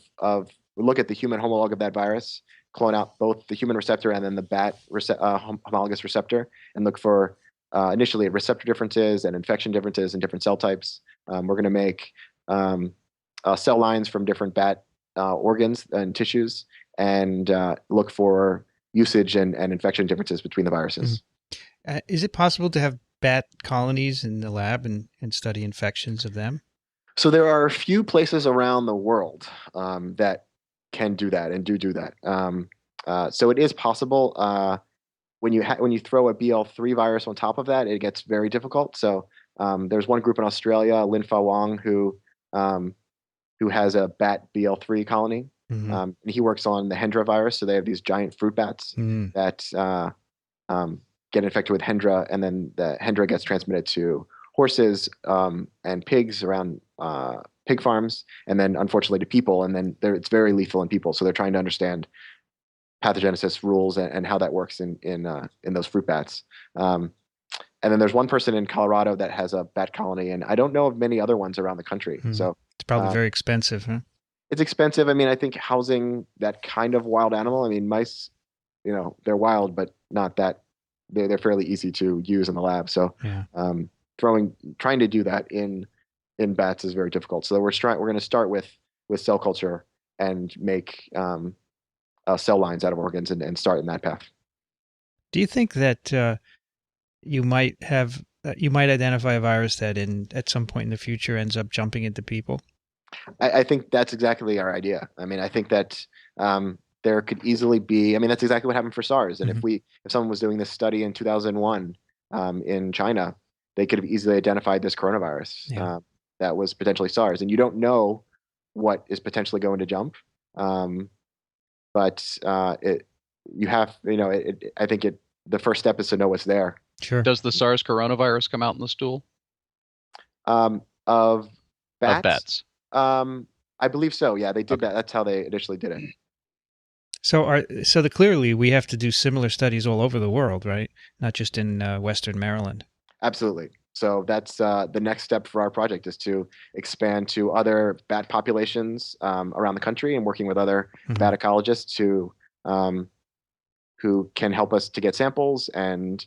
[SPEAKER 3] look at the human homologue of that virus, clone out both the human receptor and then the bat homologous receptor, and look for initially at receptor differences and infection differences in different cell types. We're going to make cell lines from different bat organs and tissues and look for usage and infection differences between the viruses.
[SPEAKER 1] Is it possible to have bat colonies in the lab and study infections of them?
[SPEAKER 3] So there are a few places around the world that can do that and do that. So it is possible. When you throw a BL3 virus on top of that, it gets very difficult. So there's one group in Australia, Lin Fa Wang, who has a bat BL3 colony.
[SPEAKER 1] Mm-hmm.
[SPEAKER 3] And he works on the Hendra virus. So they have these giant fruit bats that get infected with Hendra, and then the Hendra gets transmitted to horses and pigs around pig farms, and then unfortunately to people. And then it's very lethal in people. So they're trying to understand pathogenesis rules and how that works in those fruit bats. And then there's one person in Colorado that has a bat colony, and I don't know of many other ones around the country. So
[SPEAKER 1] it's probably very expensive, huh?
[SPEAKER 3] It's expensive. I mean, I think housing that kind of wild animal. I mean, mice, they're wild, but not that. They're fairly easy to use in the lab. So,
[SPEAKER 1] yeah.
[SPEAKER 3] Trying to do that in bats is very difficult. So we're going to start with cell culture and make cell lines out of organs and start in that path.
[SPEAKER 1] Do you think that you might identify a virus that at some point in the future ends up jumping into people?
[SPEAKER 3] I think that's exactly our idea. I mean, I think that there could easily be. I mean, that's exactly what happened for SARS. And
[SPEAKER 1] Hmm.
[SPEAKER 3] if someone was doing this study in 2001 in China, they could have easily identified this coronavirus
[SPEAKER 1] Yeah,
[SPEAKER 3] that was potentially SARS. And you don't know what is potentially going to jump, um, but you have, I think the first step is to know what's there.
[SPEAKER 1] sure.
[SPEAKER 2] Does the SARS coronavirus come out in the stool
[SPEAKER 3] Of
[SPEAKER 2] of
[SPEAKER 3] bats,
[SPEAKER 2] bats?
[SPEAKER 3] I believe so. Yeah, they did
[SPEAKER 2] Okay.
[SPEAKER 3] that. That's how they initially did it.
[SPEAKER 1] So clearly we have to do similar studies all over the world, right? Not just in Western Maryland.
[SPEAKER 3] Absolutely. So that's the next step for our project is to expand to other bat populations around the country and working with other
[SPEAKER 1] Hmm.
[SPEAKER 3] bat ecologists um, who can help us to get samples and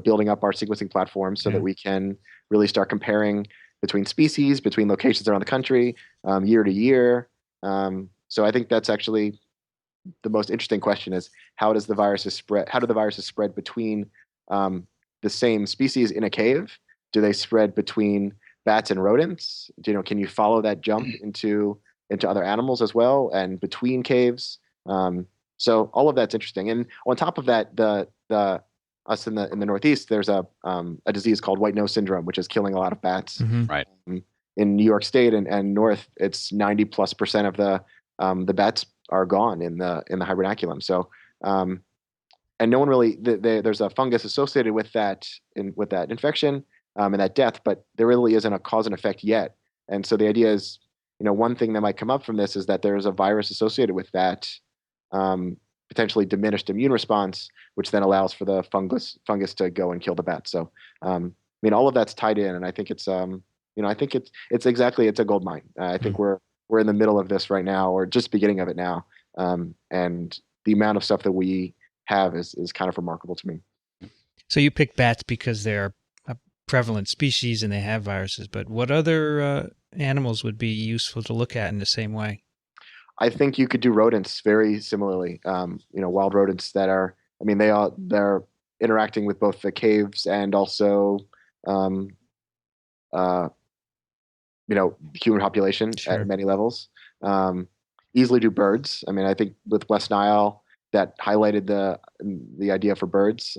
[SPEAKER 3] building up our sequencing platform so that
[SPEAKER 1] Yeah.
[SPEAKER 3] we can really start comparing between species, between locations around the country, year to year. So I think that's actually the most interesting question is how does the viruses spread? How do the viruses spread between um, the same species in a cave? Do they spread between bats and rodents? Can you follow that jump into other animals as well and between caves? So all of that's interesting. And on top of that, the us in the Northeast, there's a disease called white nose syndrome, which is killing a lot of bats.
[SPEAKER 1] Hmm.
[SPEAKER 2] Right.
[SPEAKER 3] In New York State and North, it's 90+% of the bats are gone in the hibernaculum. So, and no one really there's a fungus associated with that infection and that death, but there really isn't a cause and effect yet. And so the idea is, one thing that might come up from this is that there's a virus associated with that potentially diminished immune response, which then allows for the fungus to go and kill the bat. So, I mean, all of that's tied in, and I think I think it's a gold mine. I think we're in the middle of this right now, or just beginning of it now, and the amount of stuff that we have is kind of remarkable to me.
[SPEAKER 1] So you pick bats because they're a prevalent species and they have viruses, but what other animals would be useful to look at in the same way?
[SPEAKER 3] I think you could do rodents very similarly. Wild rodents that are, I mean, they're interacting with both the caves and also, um, uh, human population at
[SPEAKER 1] Sure.
[SPEAKER 3] many levels. Um, Easily do birds. I mean, I think with West Nile that highlighted the idea for birds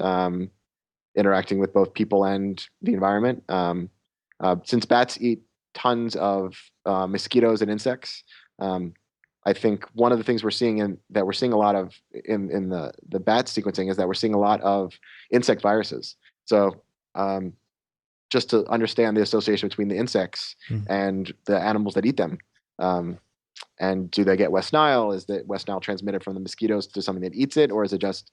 [SPEAKER 3] interacting with both people and the environment. Since bats eat tons of mosquitoes and insects, um, I think one of the things we're seeing a lot of in the bat sequencing is that we're seeing a lot of insect viruses. So um, just to understand the association between the insects
[SPEAKER 1] Mm.
[SPEAKER 3] and the animals that eat them. Um, and do they get West Nile? Is the West Nile transmitted from the mosquitoes to something that eats it, or is it just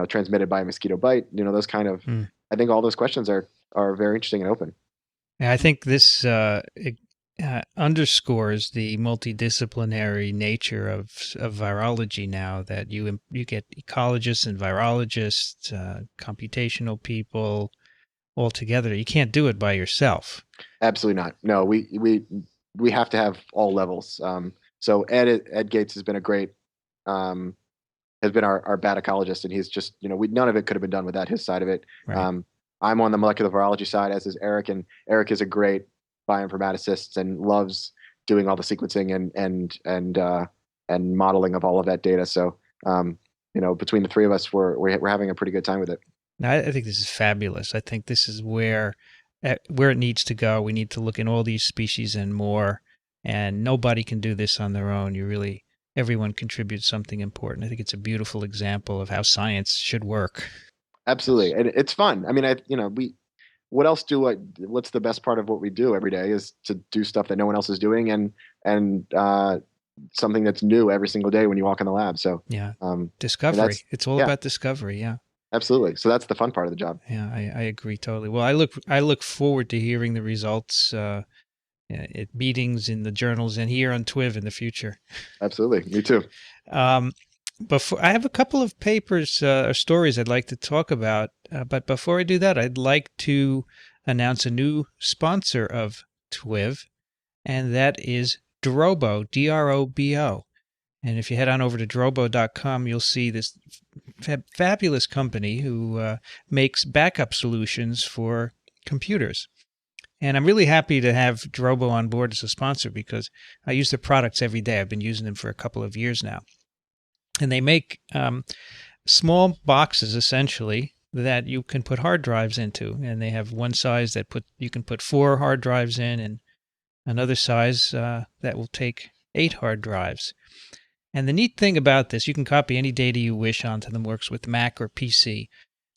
[SPEAKER 3] transmitted by a mosquito bite? Those kind of.
[SPEAKER 1] Mm.
[SPEAKER 3] I think all those questions are very interesting and open.
[SPEAKER 1] Yeah, I think this underscores the multidisciplinary nature of virology now that you get ecologists and virologists, computational people all together. You can't do it by yourself.
[SPEAKER 3] Absolutely not. No, we have to have all levels. So Ed Gates has been a great has been our bat ecologist, and he's just none of it could have been done without his side of it.
[SPEAKER 1] Right.
[SPEAKER 3] I'm on the molecular virology side, as is Eric, and Eric is a great bioinformaticist and loves doing all the sequencing and modeling of all of that data. So between the three of us, we're having a pretty good time with it.
[SPEAKER 1] Now, I think this is fabulous. I think this is where it needs to go. We need to look in all these species and more, and nobody can do this on their own. Everyone contributes something important. I think it's a beautiful example of how science should work.
[SPEAKER 3] Absolutely, and it's fun. I mean, what else what's the best part of what we do every day is to do stuff that no one else is doing and something that's new every single day when you walk in the lab. So
[SPEAKER 1] Yeah,
[SPEAKER 3] and
[SPEAKER 1] discovery. It's all
[SPEAKER 3] yeah,
[SPEAKER 1] about discovery. Yeah,
[SPEAKER 3] absolutely. So that's the fun part of the job.
[SPEAKER 1] yeah, I agree totally. Well, I look forward to hearing the results at meetings in the journals and here on TWiV in the future.
[SPEAKER 3] Absolutely, me too.
[SPEAKER 1] Before I have a couple of papers or stories I'd like to talk about, but before I do that, I'd like to announce a new sponsor of TWiV, and that is Drobo, Drobo. And if you head on over to drobo.com, you'll see this fabulous company who makes backup solutions for computers. And I'm really happy to have Drobo on board as a sponsor because I use their products every day. I've been using them for a couple of years now. And they make small boxes, essentially, that you can put hard drives into. And they have one size that you can put 4 hard drives in, and another size that will take 8 hard drives. And the neat thing about this, you can copy any data you wish onto them, works with Mac or PC.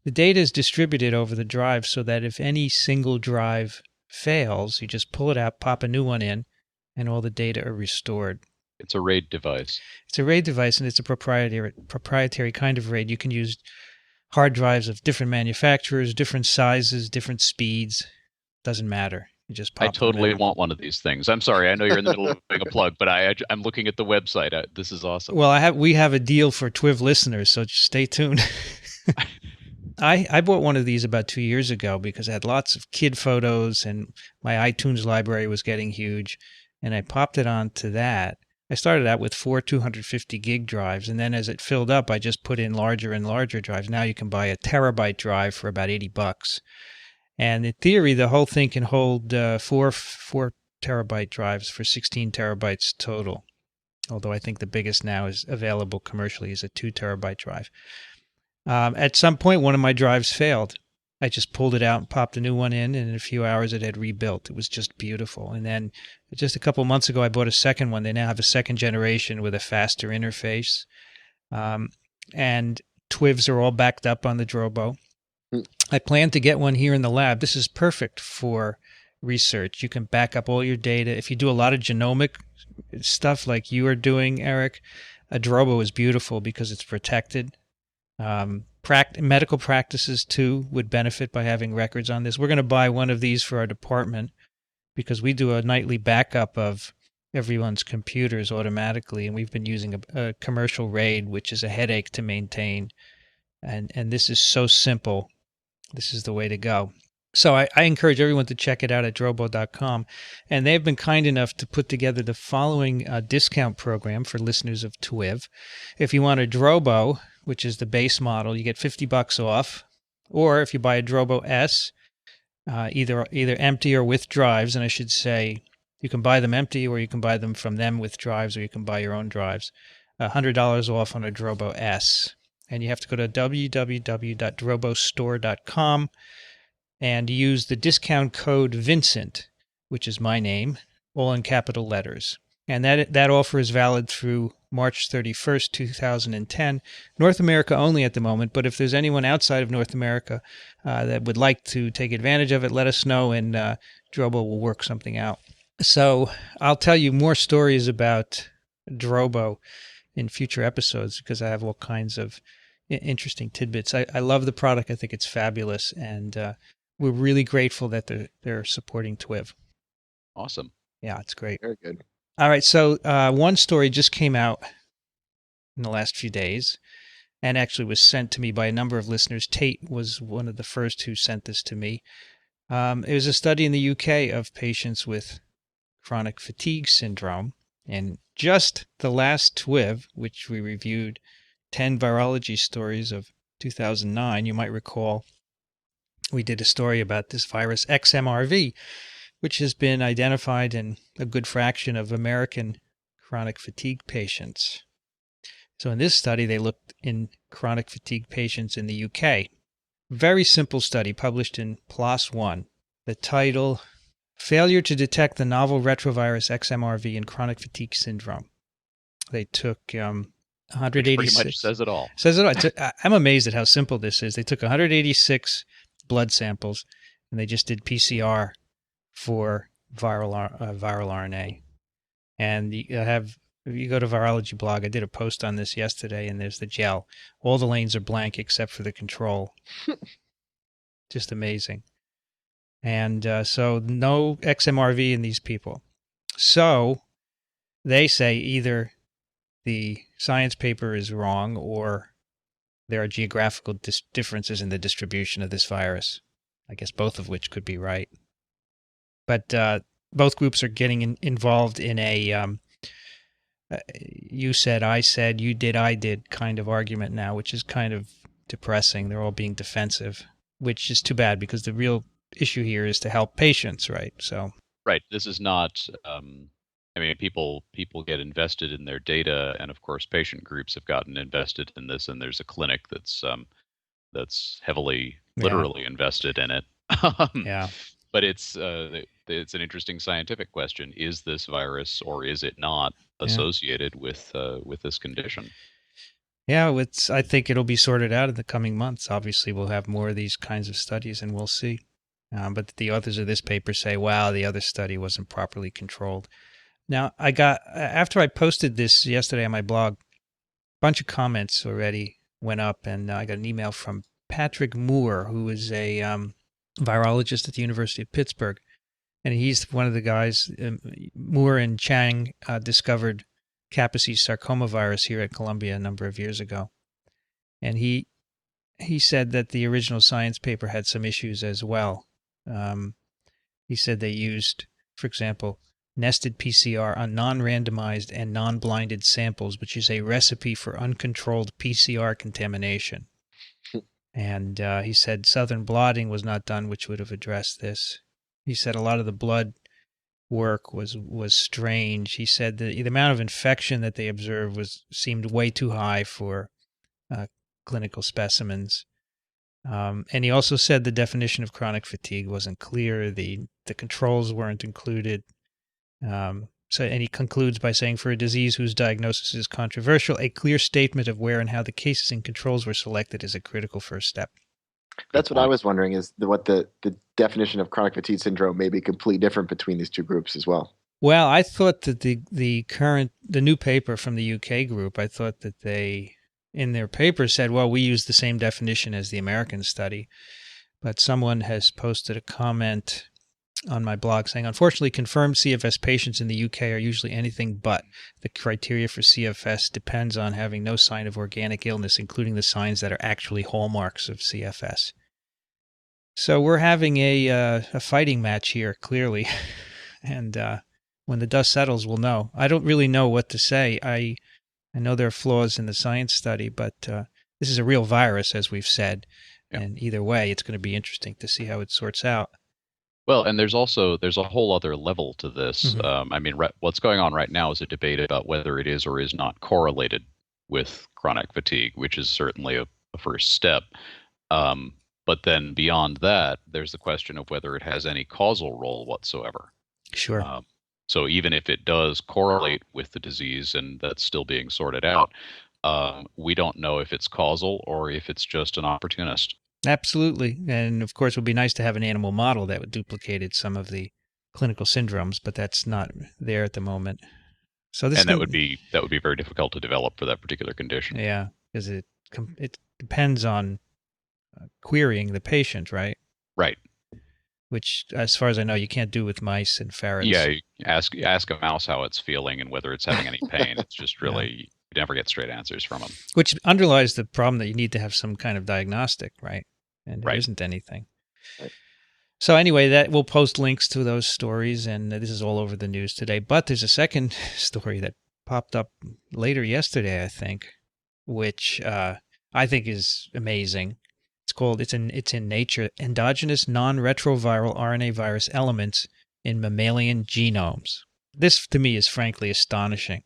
[SPEAKER 1] The data is distributed over the drive so that if any single drive fails, you just pull it out, pop a new one in, and all the data are restored.
[SPEAKER 2] It's a RAID device.
[SPEAKER 1] It's a RAID device, and it's a proprietary kind of RAID. You can use hard drives of different manufacturers, different sizes, different speeds. Doesn't matter. You just pop
[SPEAKER 2] I totally
[SPEAKER 1] them in.
[SPEAKER 2] want one of these things. I'm sorry, I know you're in the middle of making a plug, but I'm looking at the website. This is awesome.
[SPEAKER 1] Well, we have a deal for TWiV listeners, so just stay tuned. I bought one of these about 2 years ago because I had lots of kid photos and my iTunes library was getting huge, and I popped it onto that. I started out with 4 250 gig drives, and then as it filled up, I just put in larger and larger drives. Now you can buy a terabyte drive for about $80. And in theory, the whole thing can hold 4 terabyte drives for 16 terabytes total. Although I think the biggest now is available commercially is a 2 terabyte drive. At some point, one of my drives failed. I just pulled it out and popped a new one in, and in a few hours it had rebuilt. It was just beautiful. And then just a couple months ago, I bought a second one. They now have a second generation with a faster interface. And TWiVs are all backed up on the Drobo. I plan to get one here in the lab. This is perfect for research. You can back up all your data. If you do a lot of genomic stuff like you are doing, Eric, a Drobo is beautiful because it's protected. Medical practices, too, would benefit by having records on this. We're going to buy one of these for our department because we do a nightly backup of everyone's computers automatically, and we've been using a commercial RAID, which is a headache to maintain. And this is so simple. This is the way to go. So I encourage everyone to check it out at drobo.com. And they've been kind enough to put together the following discount program for listeners of TWiV. If you want a Drobo, which is the base model, you get $50 off. Or if you buy a Drobo S, either empty or with drives, and I should say you can buy them empty or you can buy them from them with drives, or you can buy your own drives, $100 off on a Drobo S. And you have to go to www.drobostore.com and use the discount code Vincent, which is my name, all in capital letters. And that offer is valid through March 31st, 2010. North America only at the moment, but if there's anyone outside of North America that would like to take advantage of it, let us know, and Drobo will work something out. So I'll tell you more stories about Drobo in future episodes because I have all kinds of interesting tidbits. I love the product. I think it's fabulous, and we're really grateful that they're supporting TWiV.
[SPEAKER 2] Awesome.
[SPEAKER 1] Yeah, it's great.
[SPEAKER 3] Very good.
[SPEAKER 1] All right, so one story just came out in the last few days and actually was sent to me by a number of listeners. Tate was one of the first who sent this to me. It was a study in the UK of patients with chronic fatigue syndrome, and just the last TWiV, which we reviewed 10 virology stories of 2009, you might recall we did a story about this virus XMRV, which has been identified in a good fraction of American chronic fatigue patients. So in this study, they looked in chronic fatigue patients in the UK. Very simple study published in PLOS One. The title, Failure to Detect the Novel Retrovirus XMRV in Chronic Fatigue Syndrome. They took 186.
[SPEAKER 2] Which pretty much says it all.
[SPEAKER 1] I'm amazed at how simple this is. They took 186 blood samples, and they just did PCR for viral RNA. And if you go to Virology blog, I did a post on this yesterday, and there's the gel. All the lanes are blank except for the control. Just amazing. And so no XMRV in these people. So they say either the science paper is wrong or there are geographical differences in the distribution of this virus. I guess both of which could be right. But both groups are getting involved in a you said, I said, you did, I did kind of argument now, which is kind of depressing. They're all being defensive, which is too bad because the real issue here is to help patients, right? So
[SPEAKER 2] Right. This is not. I mean, people get invested in their data, and of course, patient groups have gotten invested in this, and there's a clinic that's heavily,
[SPEAKER 1] yeah,
[SPEAKER 2] literally invested in it.
[SPEAKER 1] yeah,
[SPEAKER 2] But it's an interesting scientific question: is this virus or is it not
[SPEAKER 1] yeah.
[SPEAKER 2] associated with this condition?
[SPEAKER 1] Yeah, I think it'll be sorted out in the coming months. Obviously, we'll have more of these kinds of studies, and we'll see. But the authors of this paper say, wow, the other study wasn't properly controlled. Now, I got, after I posted this yesterday on my blog, a bunch of comments already went up, and I got an email from Patrick Moore, who is a virologist at the University of Pittsburgh. And he's one of the guys, Moore and Chang discovered Kaposi's sarcoma virus here at Columbia a number of years ago. And he said that the original science paper had some issues as well. He said they used, for example, nested PCR on non-randomized and non-blinded samples, which is a recipe for uncontrolled PCR contamination. And he said southern blotting was not done, which would have addressed this. He said a lot of the blood work was strange. He said the amount of infection that they observed seemed way too high for clinical specimens. And he also said the definition of chronic fatigue wasn't clear. The controls weren't included. And he concludes by saying, for a disease whose diagnosis is controversial, a clear statement of where and how the cases and controls were selected is a critical first step.
[SPEAKER 3] That's what I was wondering, is what the definition of chronic fatigue syndrome may be completely different between these two groups as well.
[SPEAKER 1] Well, I thought that the new paper from the UK group, I thought that they, in their paper, said, well, we use the same definition as the American study. But someone has posted a comment on my blog saying, unfortunately, confirmed CFS patients in the UK are usually anything but. The criteria for CFS depends on having no sign of organic illness, including the signs that are actually hallmarks of CFS. So we're having a fighting match here, clearly. And when the dust settles, we'll know. I don't really know what to say. I know there are flaws in the science study, but this is a real virus, as we've said. Yeah. And either way, it's going to be interesting to see how it sorts out.
[SPEAKER 2] Well, and there's a whole other level to this. Mm-hmm. I mean, what's going on right now is a debate about whether it is or is not correlated with chronic fatigue, which is certainly a first step. But then beyond that, there's the question of whether it has any causal role whatsoever.
[SPEAKER 1] Sure.
[SPEAKER 2] So even if it does correlate with the disease, and that's still being sorted out, we don't know if it's causal or if it's just an opportunist.
[SPEAKER 1] Absolutely. And of course, it would be nice to have an animal model that would duplicate some of the clinical syndromes, but that's not there at the moment. So
[SPEAKER 2] that would be very difficult to develop for that particular condition.
[SPEAKER 1] Yeah, because it depends on querying the patient, right?
[SPEAKER 2] Right.
[SPEAKER 1] Which, as far as I know, you can't do with mice and ferrets.
[SPEAKER 2] Yeah, you ask a mouse how it's feeling and whether it's having any pain. It's just really... Yeah. You never get straight answers from them.
[SPEAKER 1] Which underlies the problem that you need to have some kind of diagnostic, right? And there isn't anything. Right. So anyway, we'll post links to those stories, and this is all over the news today. But there's a second story that popped up later yesterday, I think, which I think is amazing. It's in Nature, endogenous non-retroviral RNA virus elements in mammalian genomes. This, to me, is frankly astonishing.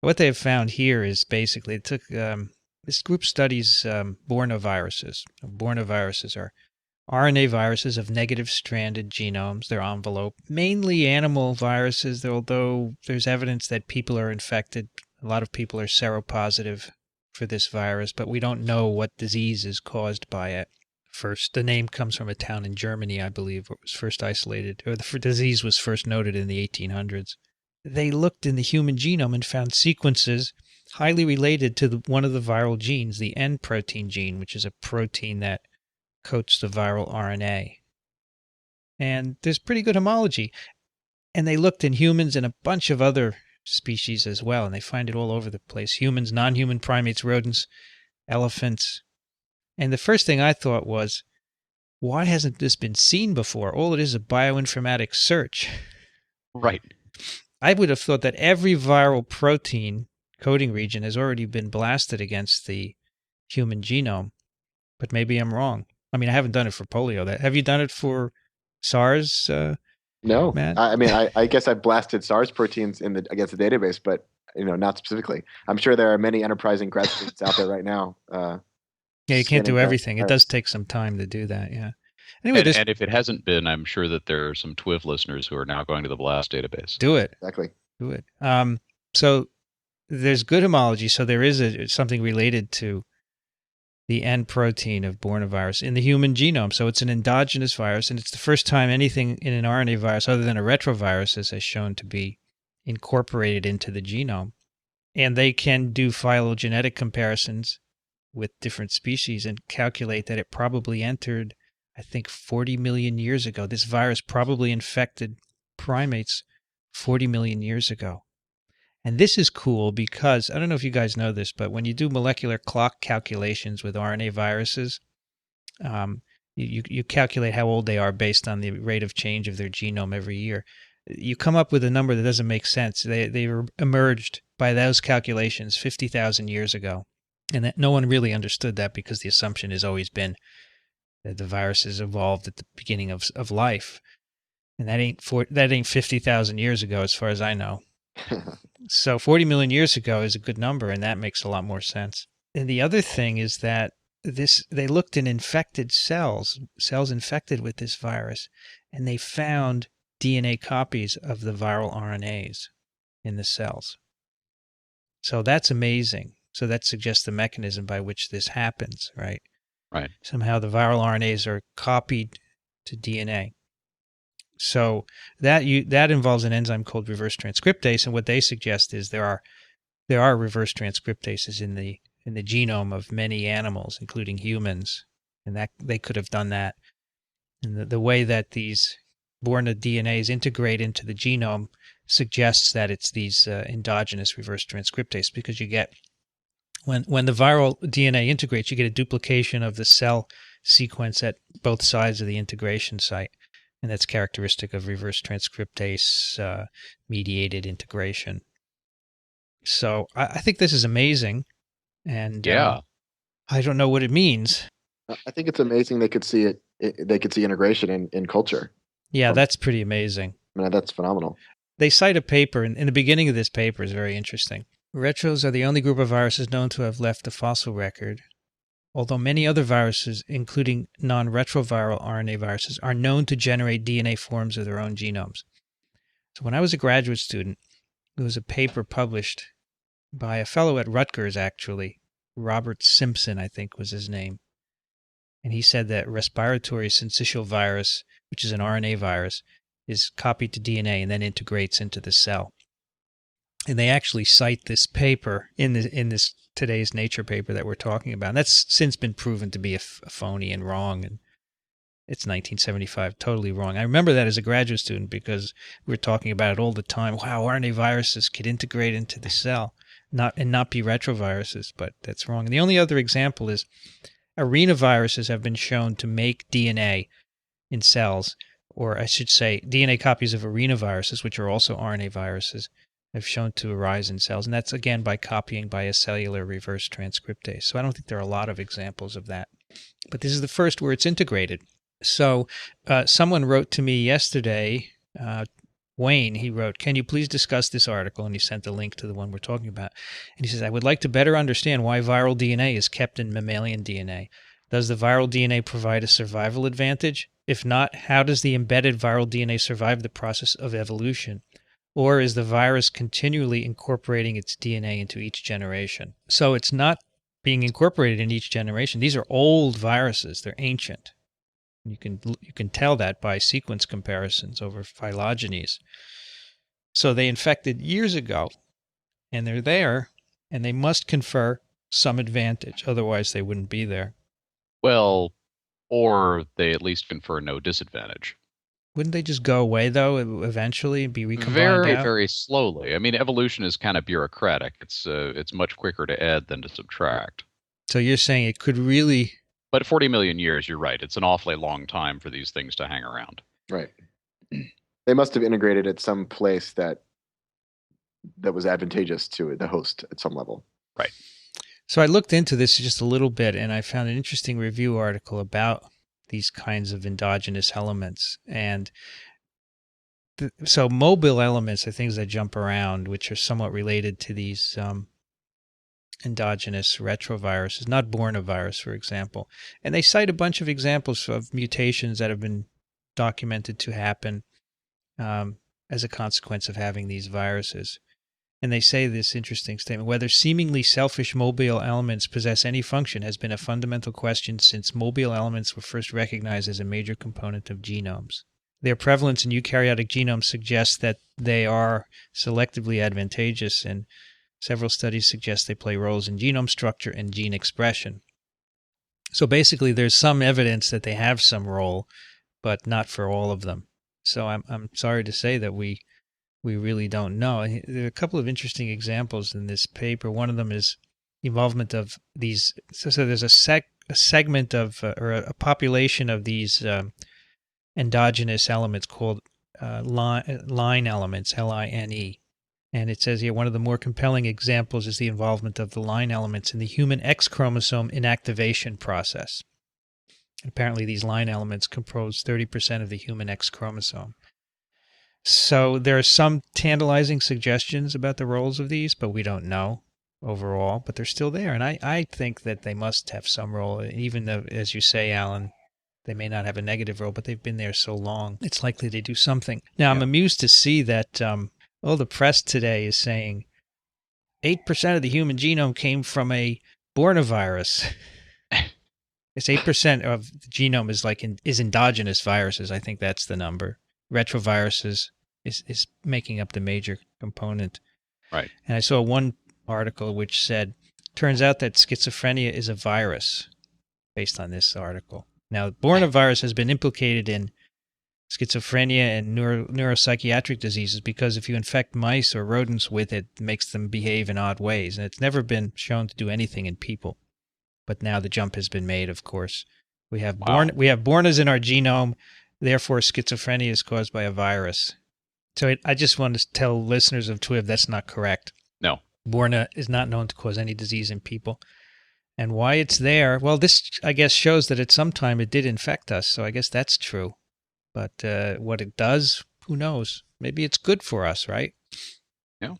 [SPEAKER 1] What they have found here is basically it took this group studies bornaviruses. Bornaviruses are RNA viruses of negative-stranded genomes. They're enveloped, mainly animal viruses, although there's evidence that people are infected. A lot of people are seropositive for this virus, but we don't know what disease is caused by it. First, the name comes from a town in Germany, I believe, where it was first isolated, or the disease was first noted in the 1800s. They looked in the human genome and found sequences highly related to one of the viral genes, the N protein gene, which is a protein that coats the viral RNA. And there's pretty good homology. And they looked in humans and a bunch of other species as well, and they find it all over the place. Humans, non-human primates, rodents, elephants. And the first thing I thought was, why hasn't this been seen before? All it is a bioinformatics search.
[SPEAKER 2] Right.
[SPEAKER 1] I would have thought that every viral protein coding region has already been blasted against the human genome, but maybe I'm wrong. I mean, I haven't done it for polio. Have you done it for SARS,
[SPEAKER 3] No,
[SPEAKER 1] Matt?
[SPEAKER 3] I mean, I guess I blasted SARS proteins against the database, but not specifically. I'm sure there are many enterprising grad students out there right now.
[SPEAKER 1] Yeah, you can't
[SPEAKER 3] scanning
[SPEAKER 1] do
[SPEAKER 3] that
[SPEAKER 1] everything. It
[SPEAKER 3] virus.
[SPEAKER 1] does take some time to do that. Yeah. Anyway,
[SPEAKER 2] And if it hasn't been, I'm sure that there are some TWiV listeners who are now going to the BLAST database.
[SPEAKER 1] do it.
[SPEAKER 3] Exactly.
[SPEAKER 1] Do it. So there's good homology. So there is something related to the N protein of bornavirus in the human genome. So it's an endogenous virus, and it's the first time anything in an RNA virus other than a retrovirus has shown to be incorporated into the genome. And they can do phylogenetic comparisons with different species and calculate that it probably entered, I think, 40 million years ago. This virus probably infected primates 40 million years ago. And this is cool because, I don't know if you guys know this, but when you do molecular clock calculations with RNA viruses, you calculate how old they are based on the rate of change of their genome every year. You come up with a number that doesn't make sense. They were emerged by those calculations 50,000 years ago. And that no one really understood that because the assumption has always been that the viruses evolved at the beginning of life. And that ain't 50,000 years ago as far as I know. So 40 million years ago is a good number, and that makes a lot more sense. And the other thing is that they looked in infected cells infected with this virus, and they found DNA copies of the viral RNAs in the cells. So that's amazing. So that suggests the mechanism by which this happens, right?
[SPEAKER 2] Right.
[SPEAKER 1] Somehow the viral RNAs are copied to DNA. So that involves an enzyme called reverse transcriptase, and what they suggest is there are reverse transcriptases in the genome of many animals, including humans, and that they could have done that. And the way that these Borna DNAs integrate into the genome suggests that it's these endogenous reverse transcriptase, because you get when the viral DNA integrates, you get a duplication of the cell sequence at both sides of the integration site. And that's characteristic of reverse transcriptase mediated integration. So I think this is amazing. And I don't know what it means.
[SPEAKER 3] I think it's amazing they could see it. They could see integration in culture.
[SPEAKER 1] Yeah, that's pretty amazing.
[SPEAKER 3] I mean, that's phenomenal.
[SPEAKER 1] They cite a paper, and in the beginning of this paper is very interesting. Retros are the only group of viruses known to have left a fossil record, although many other viruses, including non-retroviral RNA viruses, are known to generate DNA forms of their own genomes. So when I was a graduate student, there was a paper published by a fellow at Rutgers, actually. Robert Simpson, I think was his name. And he said that respiratory syncytial virus, which is an RNA virus, is copied to DNA and then integrates into the cell. And they actually cite this paper in this today's Nature paper that we're talking about. And that's since been proven to be a phony and wrong. And it's 1975, totally wrong. I remember that as a graduate student because we were talking about it all the time. Wow, RNA viruses could integrate into the cell, not be retroviruses, but that's wrong. And the only other example is arenaviruses have been shown to make DNA in cells, or I should say DNA copies of arenaviruses, which are also RNA viruses, have shown to arise in cells. And that's, again, by copying by a cellular reverse transcriptase. So I don't think there are a lot of examples of that. But this is the first where it's integrated. So someone wrote to me yesterday, Wayne, he wrote, "Can you please discuss this article?" And he sent a link to the one we're talking about. And he says, "I would like to better understand why viral DNA is kept in mammalian DNA. Does the viral DNA provide a survival advantage? If not, how does the embedded viral DNA survive the process of evolution? Or is the virus continually incorporating its DNA into each generation?" So it's not being incorporated in each generation. These are old viruses. They're ancient. You can tell that by sequence comparisons over phylogenies. So they infected years ago, and they're there, and they must confer some advantage. Otherwise, they wouldn't be there.
[SPEAKER 2] Well, or they at least confer no disadvantage.
[SPEAKER 1] Wouldn't they just go away, though, eventually and be recombined
[SPEAKER 2] Very,
[SPEAKER 1] out?
[SPEAKER 2] very slowly. I mean, evolution is kind of bureaucratic. It's much quicker to add than to subtract.
[SPEAKER 1] So you're saying it could really...
[SPEAKER 2] But 40 million years, you're right. It's an awfully long time for these things to hang around.
[SPEAKER 3] Right. They must have integrated at some place that was advantageous to the host at some level.
[SPEAKER 2] Right.
[SPEAKER 1] So I looked into this just a little bit, and I found an interesting review article about these kinds of endogenous elements. And so mobile elements are things that jump around, which are somewhat related to these endogenous retroviruses, not bornavirus, for example. And they cite a bunch of examples of mutations that have been documented to happen as a consequence of having these viruses. And they say this interesting statement: whether seemingly selfish mobile elements possess any function has been a fundamental question since mobile elements were first recognized as a major component of genomes. Their prevalence in eukaryotic genomes suggests that they are selectively advantageous, and several studies suggest they play roles in genome structure and gene expression. So basically, there's some evidence that they have some role, but not for all of them. So I'm sorry to say that we really don't know. There are a couple of interesting examples in this paper. One of them is the involvement of these. So there's a segment of, or a population of these endogenous elements called line elements, Line. And it says here, one of the more compelling examples is the involvement of the line elements in the human X chromosome inactivation process. Apparently, these line elements compose 30% of the human X chromosome. So there are some tantalizing suggestions about the roles of these, but we don't know overall. But they're still there, and I think that they must have some role, even though, as you say, Alan, they may not have a negative role, but they've been there so long, it's likely they do something. Now, I'm amused to see that the press today is saying 8% of the human genome came from a bornavirus. It's 8% of the genome is endogenous viruses. I think that's the number. Retroviruses is making up the major component.
[SPEAKER 2] Right.
[SPEAKER 1] And I saw one article which said, turns out that schizophrenia is a virus based on this article. Now, bornavirus has been implicated in schizophrenia and neuropsychiatric diseases because if you infect mice or rodents with it, it makes them behave in odd ways. And it's never been shown to do anything in people. But now the jump has been made, of course. We have bornas in our genome, therefore schizophrenia is caused by a virus. So I just want to tell listeners of TWiV that's not correct.
[SPEAKER 2] No.
[SPEAKER 1] Borna is not known to cause any disease in people. And why it's there, well, this, I guess, shows that at some time it did infect us, so I guess that's true. But what it does, who knows? Maybe it's good for us, right?
[SPEAKER 2] Yeah.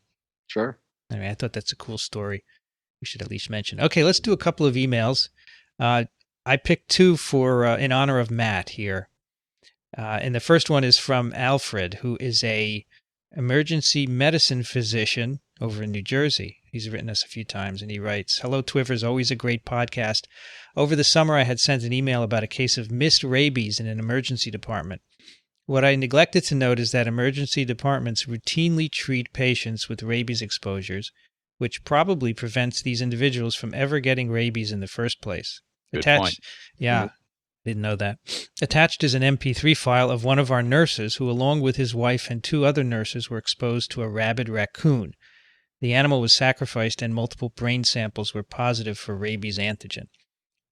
[SPEAKER 3] Sure.
[SPEAKER 1] I mean, I thought that's a cool story. We should at least mention. Okay, let's do a couple of emails. I picked two for in honor of Matt here. And the first one is from Alfred, who is a emergency medicine physician over in New Jersey. He's written us a few times, and he writes, "Hello, Twivers, always a great podcast. Over the summer, I had sent an email about a case of missed rabies in an emergency department. What I neglected to note is that emergency departments routinely treat patients with rabies exposures, which probably prevents these individuals from ever getting rabies in the first place."
[SPEAKER 2] Good point.
[SPEAKER 1] Yeah, didn't know that. Attached is an MP3 file of one of our nurses who, along with his wife and two other nurses, were exposed to a rabid raccoon. The animal was sacrificed and multiple brain samples were positive for rabies antigen.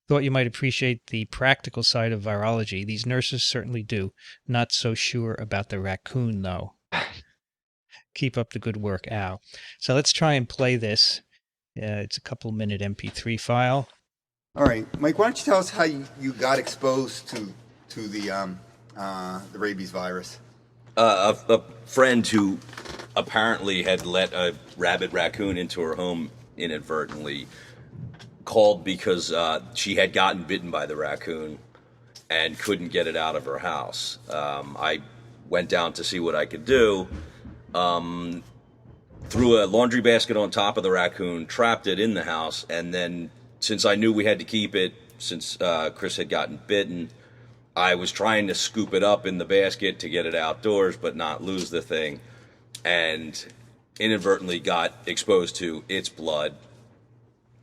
[SPEAKER 1] Thought you might appreciate the practical side of virology. These nurses certainly do. Not so sure about the raccoon, though. Keep up the good work, Al. So let's try and play this. It's a couple-minute MP3 file.
[SPEAKER 4] All right, Mike, why don't you tell us how you got exposed to the rabies virus?
[SPEAKER 5] A friend who apparently had let a rabid raccoon into her home inadvertently called because she had gotten bitten by the raccoon and couldn't get it out of her house. I went down to see what I could do, threw a laundry basket on top of the raccoon, trapped it in the house, and then since I knew we had to keep it, since Chris had gotten bitten, I was trying to scoop it up in the basket to get it outdoors but not lose the thing, and inadvertently got exposed to its blood.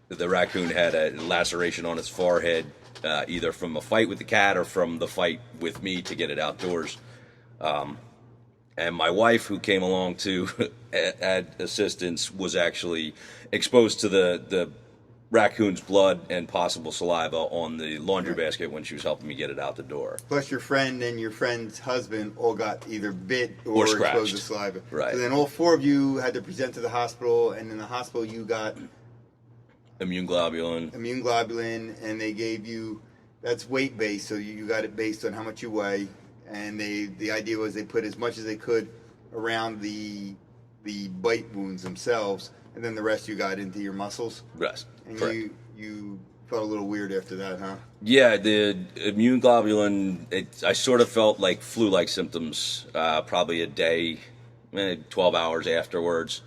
[SPEAKER 5] The raccoon had a laceration on its forehead, either from a fight with the cat or from the fight with me to get it outdoors. And my wife, who came along to add assistance, was actually exposed to the raccoon's blood and possible saliva on the laundry basket when she was helping me get it out the door.
[SPEAKER 4] Plus your friend and your friend's husband all got either bit or exposed to saliva.
[SPEAKER 5] Right.
[SPEAKER 4] So then all four of you had to present to the hospital, and in the hospital you got
[SPEAKER 5] Immune globulin,
[SPEAKER 4] and they gave you that's weight based, so you got it based on how much you weigh, and the idea was they put as much as they could around the bite wounds themselves, and then the rest you got into your muscles.
[SPEAKER 5] Yes,
[SPEAKER 4] and
[SPEAKER 5] correct.
[SPEAKER 4] you felt a little weird after that, huh?
[SPEAKER 5] Yeah, the immune globulin, I sort of felt like flu-like symptoms, probably a day, 12 hours afterwards.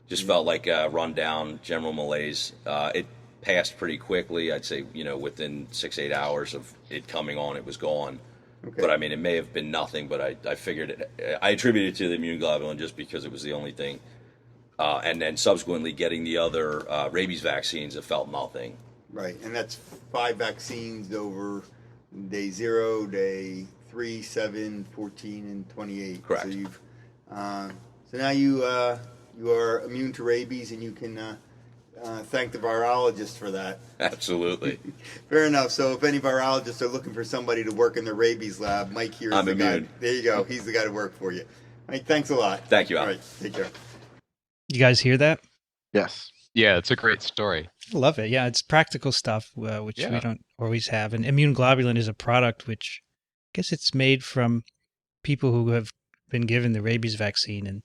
[SPEAKER 5] Just felt like a rundown, general malaise. It passed pretty quickly. I'd say, within 6-8 hours of it coming on, it was gone.
[SPEAKER 4] Okay.
[SPEAKER 5] But I mean, it may have been nothing, but I figured it, I attributed it to the immune globulin just because it was the only thing. And then subsequently getting the other rabies vaccines, it felt nothing.
[SPEAKER 4] Right, and that's 5 vaccines over day 0, day 3, 7, 14, and 28.
[SPEAKER 5] Correct.
[SPEAKER 4] So you've so now you are immune to rabies, and you can thank the virologist for that.
[SPEAKER 5] Absolutely.
[SPEAKER 4] Fair enough. So if any virologists are looking for somebody to work in the rabies lab, Mike here is
[SPEAKER 5] I'm
[SPEAKER 4] the
[SPEAKER 5] immune.
[SPEAKER 4] guy. There you go. He's the guy to work for you. Mike, thanks a lot.
[SPEAKER 5] Thank you, Al.
[SPEAKER 4] All right, take care.
[SPEAKER 1] You guys hear that?
[SPEAKER 3] Yes.
[SPEAKER 2] Yeah, it's a great story.
[SPEAKER 1] I love it. Yeah, it's practical stuff, which we
[SPEAKER 2] Yeah.
[SPEAKER 1] don't always have. And immune globulin is a product which, I guess it's made from people who have been given the rabies vaccine, and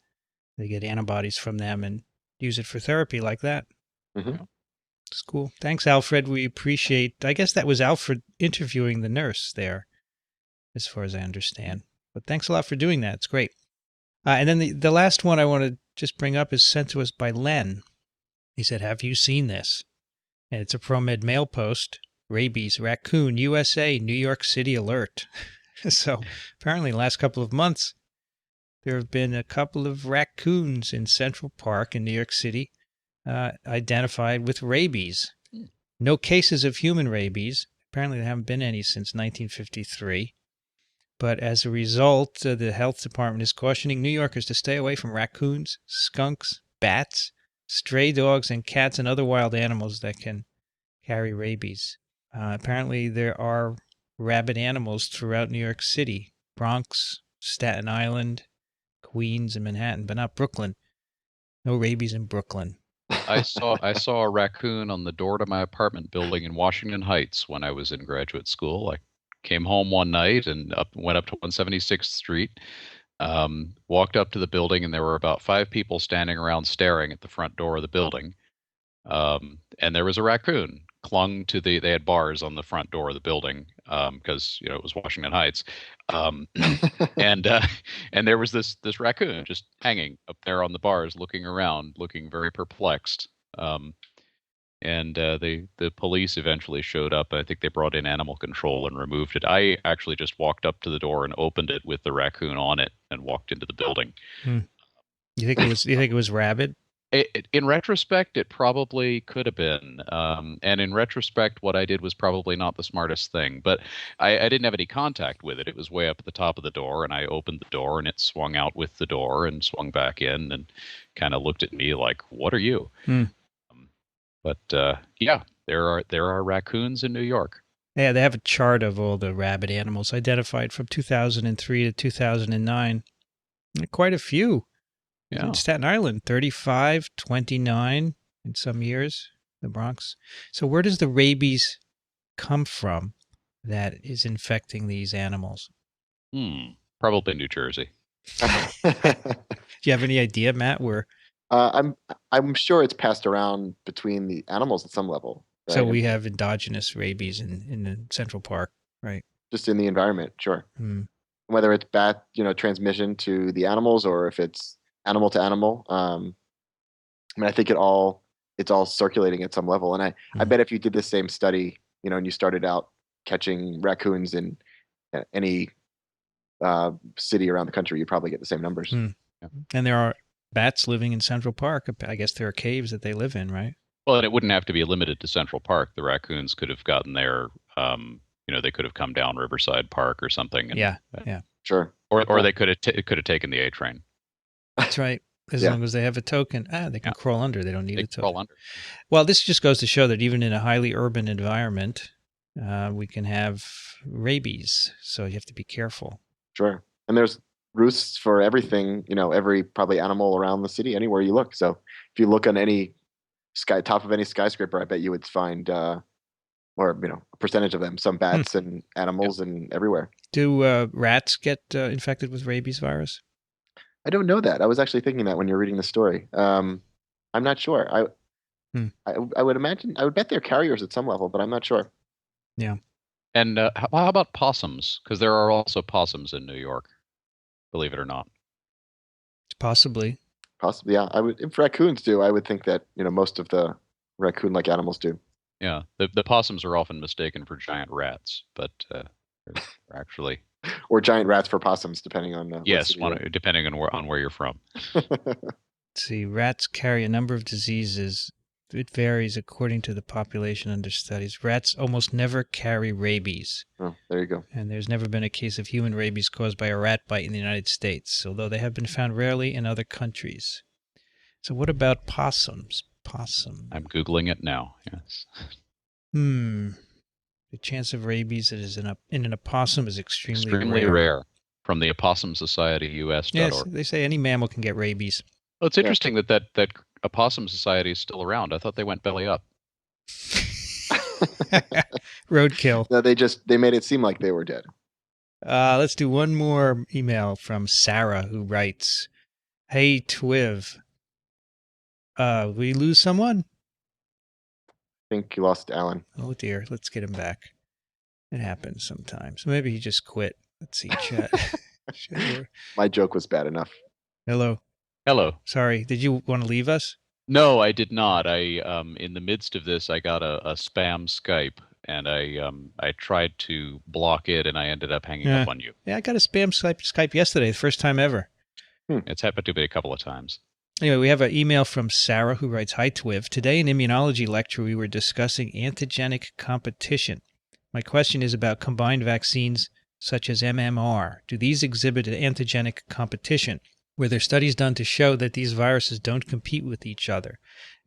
[SPEAKER 1] they get antibodies from them and use it for therapy like that.
[SPEAKER 3] Mm-hmm.
[SPEAKER 1] It's cool. Thanks, Alfred. We appreciate, I guess that was Alfred interviewing the nurse there, as far as I understand. But thanks a lot for doing that. It's great. And then the last one I want to just bring up is sent to us by Len. He said, have you seen this? And it's a ProMed mail post. Rabies, raccoon, USA, New York City alert. So apparently the last couple of months, there have been a couple of raccoons in Central Park in New York City identified with rabies. No cases of human rabies. Apparently there haven't been any since 1953. But as a result, the health department is cautioning New Yorkers to stay away from raccoons, skunks, bats, stray dogs, and cats and other wild animals that can carry rabies. Apparently there are rabid animals throughout New York City, Bronx, Staten Island, Queens, and Manhattan, but not Brooklyn. No rabies in Brooklyn.
[SPEAKER 2] I saw a raccoon on the door to my apartment building in Washington Heights when I was in graduate school. I came home one night and went up to 176th Street, walked up to the building, and there were about 5 people standing around staring at the front door of the building. And there was a raccoon clung to they had bars on the front door of the building because it was Washington Heights, and there was this raccoon just hanging up there on the bars, looking around, looking very perplexed. And the police eventually showed up. I think they brought in animal control and removed it. I actually just walked up to the door and opened it with the raccoon on it and walked into the building.
[SPEAKER 1] You think it was rabid?
[SPEAKER 2] In retrospect, it probably could have been. And in retrospect, what I did was probably not the smartest thing. But I didn't have any contact with it. It was way up at the top of the door, and I opened the door, and it swung out with the door and swung back in and kind of looked at me like, "What are you?" But yeah, there are raccoons in New York.
[SPEAKER 1] Yeah, they have a chart of all the rabid animals identified from 2003 to 2009. Quite a few.
[SPEAKER 2] Yeah.
[SPEAKER 1] In Staten Island, 35, 29 in some years, the Bronx. So where does the rabies come from that is infecting these animals?
[SPEAKER 2] Probably New Jersey.
[SPEAKER 1] Do you have any idea, Matt, where?
[SPEAKER 3] I'm sure it's passed around between the animals at some level. Right?
[SPEAKER 1] So we have endogenous rabies in the Central Park, right?
[SPEAKER 3] Just in the environment, sure. Whether it's bat, transmission to the animals, or if it's animal to animal. I mean, I think it's all circulating at some level. And I bet if you did the same study, and you started out catching raccoons in any city around the country, you probably get the same numbers.
[SPEAKER 1] Yeah. And there are bats living in Central Park. I guess there are caves that they live in, right?
[SPEAKER 2] Well, and it wouldn't have to be limited to Central Park. The raccoons could have gotten there. They could have come down Riverside Park or something. And,
[SPEAKER 1] yeah.
[SPEAKER 3] Sure.
[SPEAKER 2] Or they could have taken the A train.
[SPEAKER 1] That's right. As long as they have a token, they can crawl under. They don't need a token.
[SPEAKER 2] Crawl under.
[SPEAKER 1] Well, this just goes to show that even in a highly urban environment, we can have rabies. So you have to be careful.
[SPEAKER 3] Sure. And there's roosts for everything, every probably animal around the city, anywhere you look. So if you look on any top of any skyscraper, I bet you would find or a percentage of them. Some bats and animals and everywhere.
[SPEAKER 1] Do rats get infected with rabies virus?
[SPEAKER 3] I don't know that. I was actually thinking that when you're reading the story. I'm not sure. I would imagine. I would bet they're carriers at some level, but I'm not sure.
[SPEAKER 1] Yeah.
[SPEAKER 2] And how about possums? Because there are also possums in New York, believe it or not.
[SPEAKER 1] Possibly.
[SPEAKER 3] Possibly, yeah. If raccoons do, I would think that most of the raccoon-like animals do.
[SPEAKER 2] Yeah, the possums are often mistaken for giant rats, but they're actually
[SPEAKER 3] or giant rats for possums, depending on
[SPEAKER 2] yes, depending on where you're from.
[SPEAKER 1] Let's see, rats carry a number of diseases. It varies according to the population under studies. Rats almost never carry rabies.
[SPEAKER 3] Oh, there you go.
[SPEAKER 1] And there's never been a case of human rabies caused by a rat bite in the United States, although they have been found rarely in other countries. So what about possums?
[SPEAKER 2] I'm Googling it now, yes.
[SPEAKER 1] The chance of rabies that is in an opossum is extremely
[SPEAKER 2] rare. From the Opossum Society US.org.
[SPEAKER 1] Yes, they say any mammal can get rabies.
[SPEAKER 2] Well, it's interesting that Opossum Society is still around. I thought they went belly up.
[SPEAKER 1] Roadkill.
[SPEAKER 3] No, they made it seem like they were dead.
[SPEAKER 1] Let's do one more email from Sarah, who writes, "Hey TWiV, we lose someone?
[SPEAKER 3] I think you lost Alan.
[SPEAKER 1] Oh dear, let's get him back. It happens sometimes. Maybe he just quit. Let's see, chat.
[SPEAKER 3] My joke was bad enough.
[SPEAKER 1] Hello. Sorry, did you want to leave us?
[SPEAKER 2] No, I did not. In the midst of this, I got a spam Skype, and I tried to block it, and I ended up hanging up on you.
[SPEAKER 1] Yeah, I got a spam Skype yesterday, the first time ever.
[SPEAKER 2] It's happened to me a couple of times.
[SPEAKER 1] Anyway, we have an email from Sarah who writes, "Hi TWiV. Today in immunology lecture, we were discussing antigenic competition. My question is about combined vaccines such as MMR. Do these exhibit an antigenic competition? Were there studies done to show that these viruses don't compete with each other?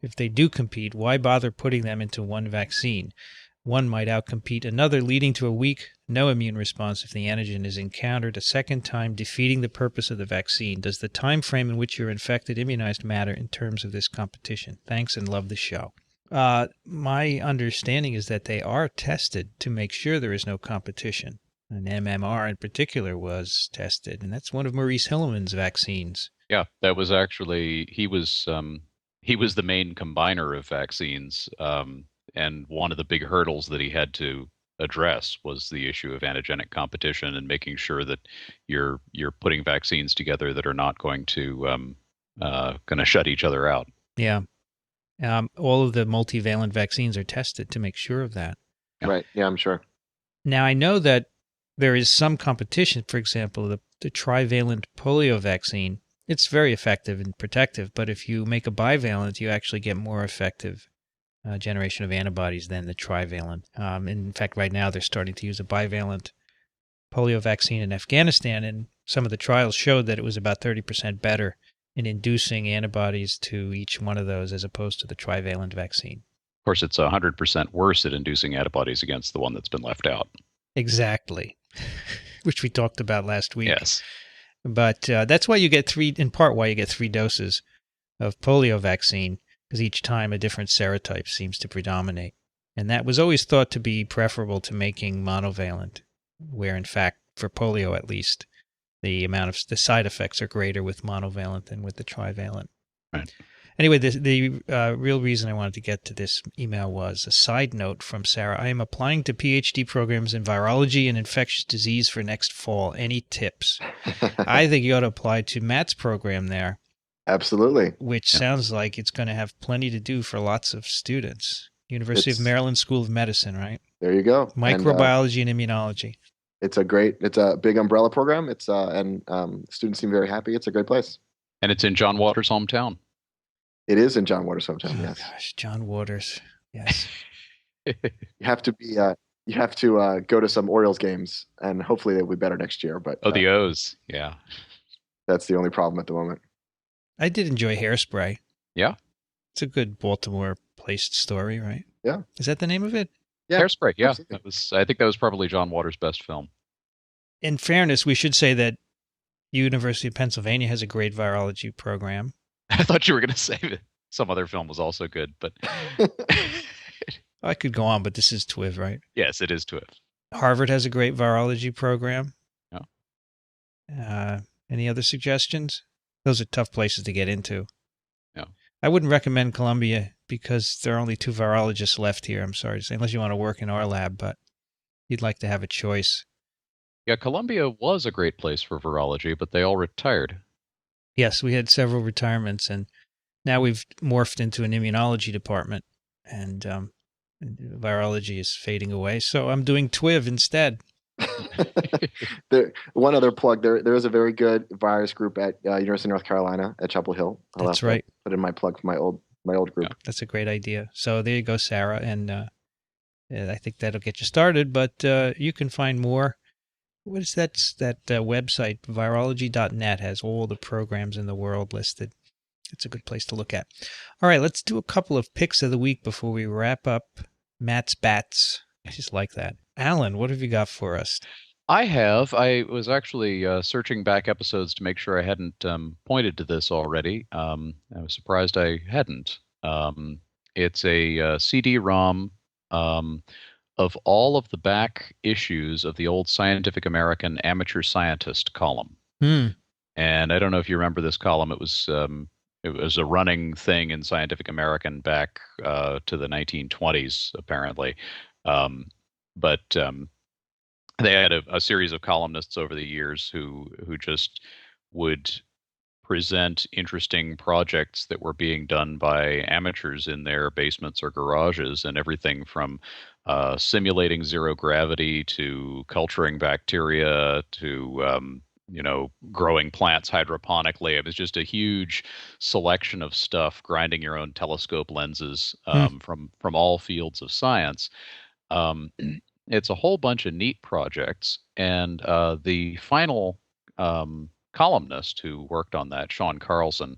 [SPEAKER 1] If they do compete, why bother putting them into one vaccine? One might outcompete another, leading to a weak, no immune response if the antigen is encountered a second time, defeating the purpose of the vaccine. Does the time frame in which you're infected immunized matter in terms of this competition? Thanks and love the show." My understanding is that they are tested to make sure there is no competition. And MMR in particular was tested, and that's one of Maurice Hilleman's vaccines.
[SPEAKER 2] Yeah, that was actually he was the main combiner of vaccines, and one of the big hurdles that he had to address was the issue of antigenic competition and making sure that you're putting vaccines together that are not going to shut each other out.
[SPEAKER 1] Yeah, all of the multivalent vaccines are tested to make sure of that.
[SPEAKER 3] Yeah. Right. Yeah, I'm sure.
[SPEAKER 1] Now I know that there is some competition. For example, the trivalent polio vaccine, it's very effective and protective, but if you make a bivalent, you actually get more effective generation of antibodies than the trivalent. In fact, right now they're starting to use a bivalent polio vaccine in Afghanistan, and some of the trials showed that it was about 30% better in inducing antibodies to each one of those as opposed to the trivalent vaccine.
[SPEAKER 2] Of course, it's 100% worse at inducing antibodies against the one that's been left out.
[SPEAKER 1] Exactly. Which we talked about last week.
[SPEAKER 2] Yes.
[SPEAKER 1] But that's why you get in part why you get 3 doses of polio vaccine, because each time a different serotype seems to predominate. And that was always thought to be preferable to making monovalent, where in fact, for polio at least, the side effects are greater with monovalent than with the trivalent.
[SPEAKER 2] Right.
[SPEAKER 1] Anyway, the real reason I wanted to get to this email was a side note from Sarah. I am applying to PhD programs in virology and infectious disease for next fall. Any tips? I think you ought to apply to Matt's program there.
[SPEAKER 3] Absolutely.
[SPEAKER 1] Which sounds like it's going to have plenty to do for lots of students. University of Maryland School of Medicine, right?
[SPEAKER 3] There you go.
[SPEAKER 1] Microbiology and immunology.
[SPEAKER 3] It's a big umbrella program. Students seem very happy. It's a great place.
[SPEAKER 2] And it's in John Waters' hometown.
[SPEAKER 3] It is in John Waters' hometown. Yes.
[SPEAKER 1] Gosh, John Waters. Yes.
[SPEAKER 3] You have to go to some Orioles games, and hopefully they'll be better next year. But
[SPEAKER 2] the O's, yeah.
[SPEAKER 3] That's the only problem at the moment.
[SPEAKER 1] I did enjoy Hairspray.
[SPEAKER 2] Yeah.
[SPEAKER 1] It's a good Baltimore-placed story, right?
[SPEAKER 3] Yeah.
[SPEAKER 1] Is that the name of it?
[SPEAKER 2] Yeah. Hairspray, yeah. I think that was probably John Waters' best film.
[SPEAKER 1] In fairness, we should say that University of Pennsylvania has a great virology program.
[SPEAKER 2] I thought you were going to say that some other film was also good, but
[SPEAKER 1] I could go on, but this is TWiV, right?
[SPEAKER 2] Yes, it is TWiV.
[SPEAKER 1] Harvard has a great virology program.
[SPEAKER 2] Yeah.
[SPEAKER 1] Any other suggestions? Those are tough places to get into.
[SPEAKER 2] Yeah.
[SPEAKER 1] I wouldn't recommend Columbia because there are only 2 virologists left here, I'm sorry to say, unless you want to work in our lab, but you'd like to have a choice.
[SPEAKER 2] Yeah, Columbia was a great place for virology, but they all retired.
[SPEAKER 1] Yes, we had several retirements, and now we've morphed into an immunology department, and virology is fading away. So I'm doing TWiV instead.
[SPEAKER 3] One other plug. There is a very good virus group at University of North Carolina at Chapel Hill. I'll
[SPEAKER 1] That's
[SPEAKER 3] have to
[SPEAKER 1] right.
[SPEAKER 3] put in my plug for my old group.
[SPEAKER 2] Yeah.
[SPEAKER 1] That's a great idea. So there you go, Sarah, and I think that'll get you started. But you can find more. What is that website? Virology.net has all the programs in the world listed. It's a good place to look at. All right, let's do a couple of picks of the week before we wrap up Matt's Bats. I just like that. Alan, what have you got for us?
[SPEAKER 2] I was actually searching back episodes to make sure I hadn't pointed to this already. I was surprised I hadn't. It's a CD-ROM of all of the back issues of the old Scientific American Amateur Scientist column. And I don't know if you remember this column. It was a running thing in Scientific American back to the 1920s, apparently. But they had a series of columnists over the years who just would present interesting projects that were being done by amateurs in their basements or garages, and everything from simulating zero gravity to culturing bacteria to growing plants hydroponically. It was just a huge selection of stuff, grinding your own telescope lenses from all fields of science. It's a whole bunch of neat projects, and the final columnist who worked on that, Sean Carlson,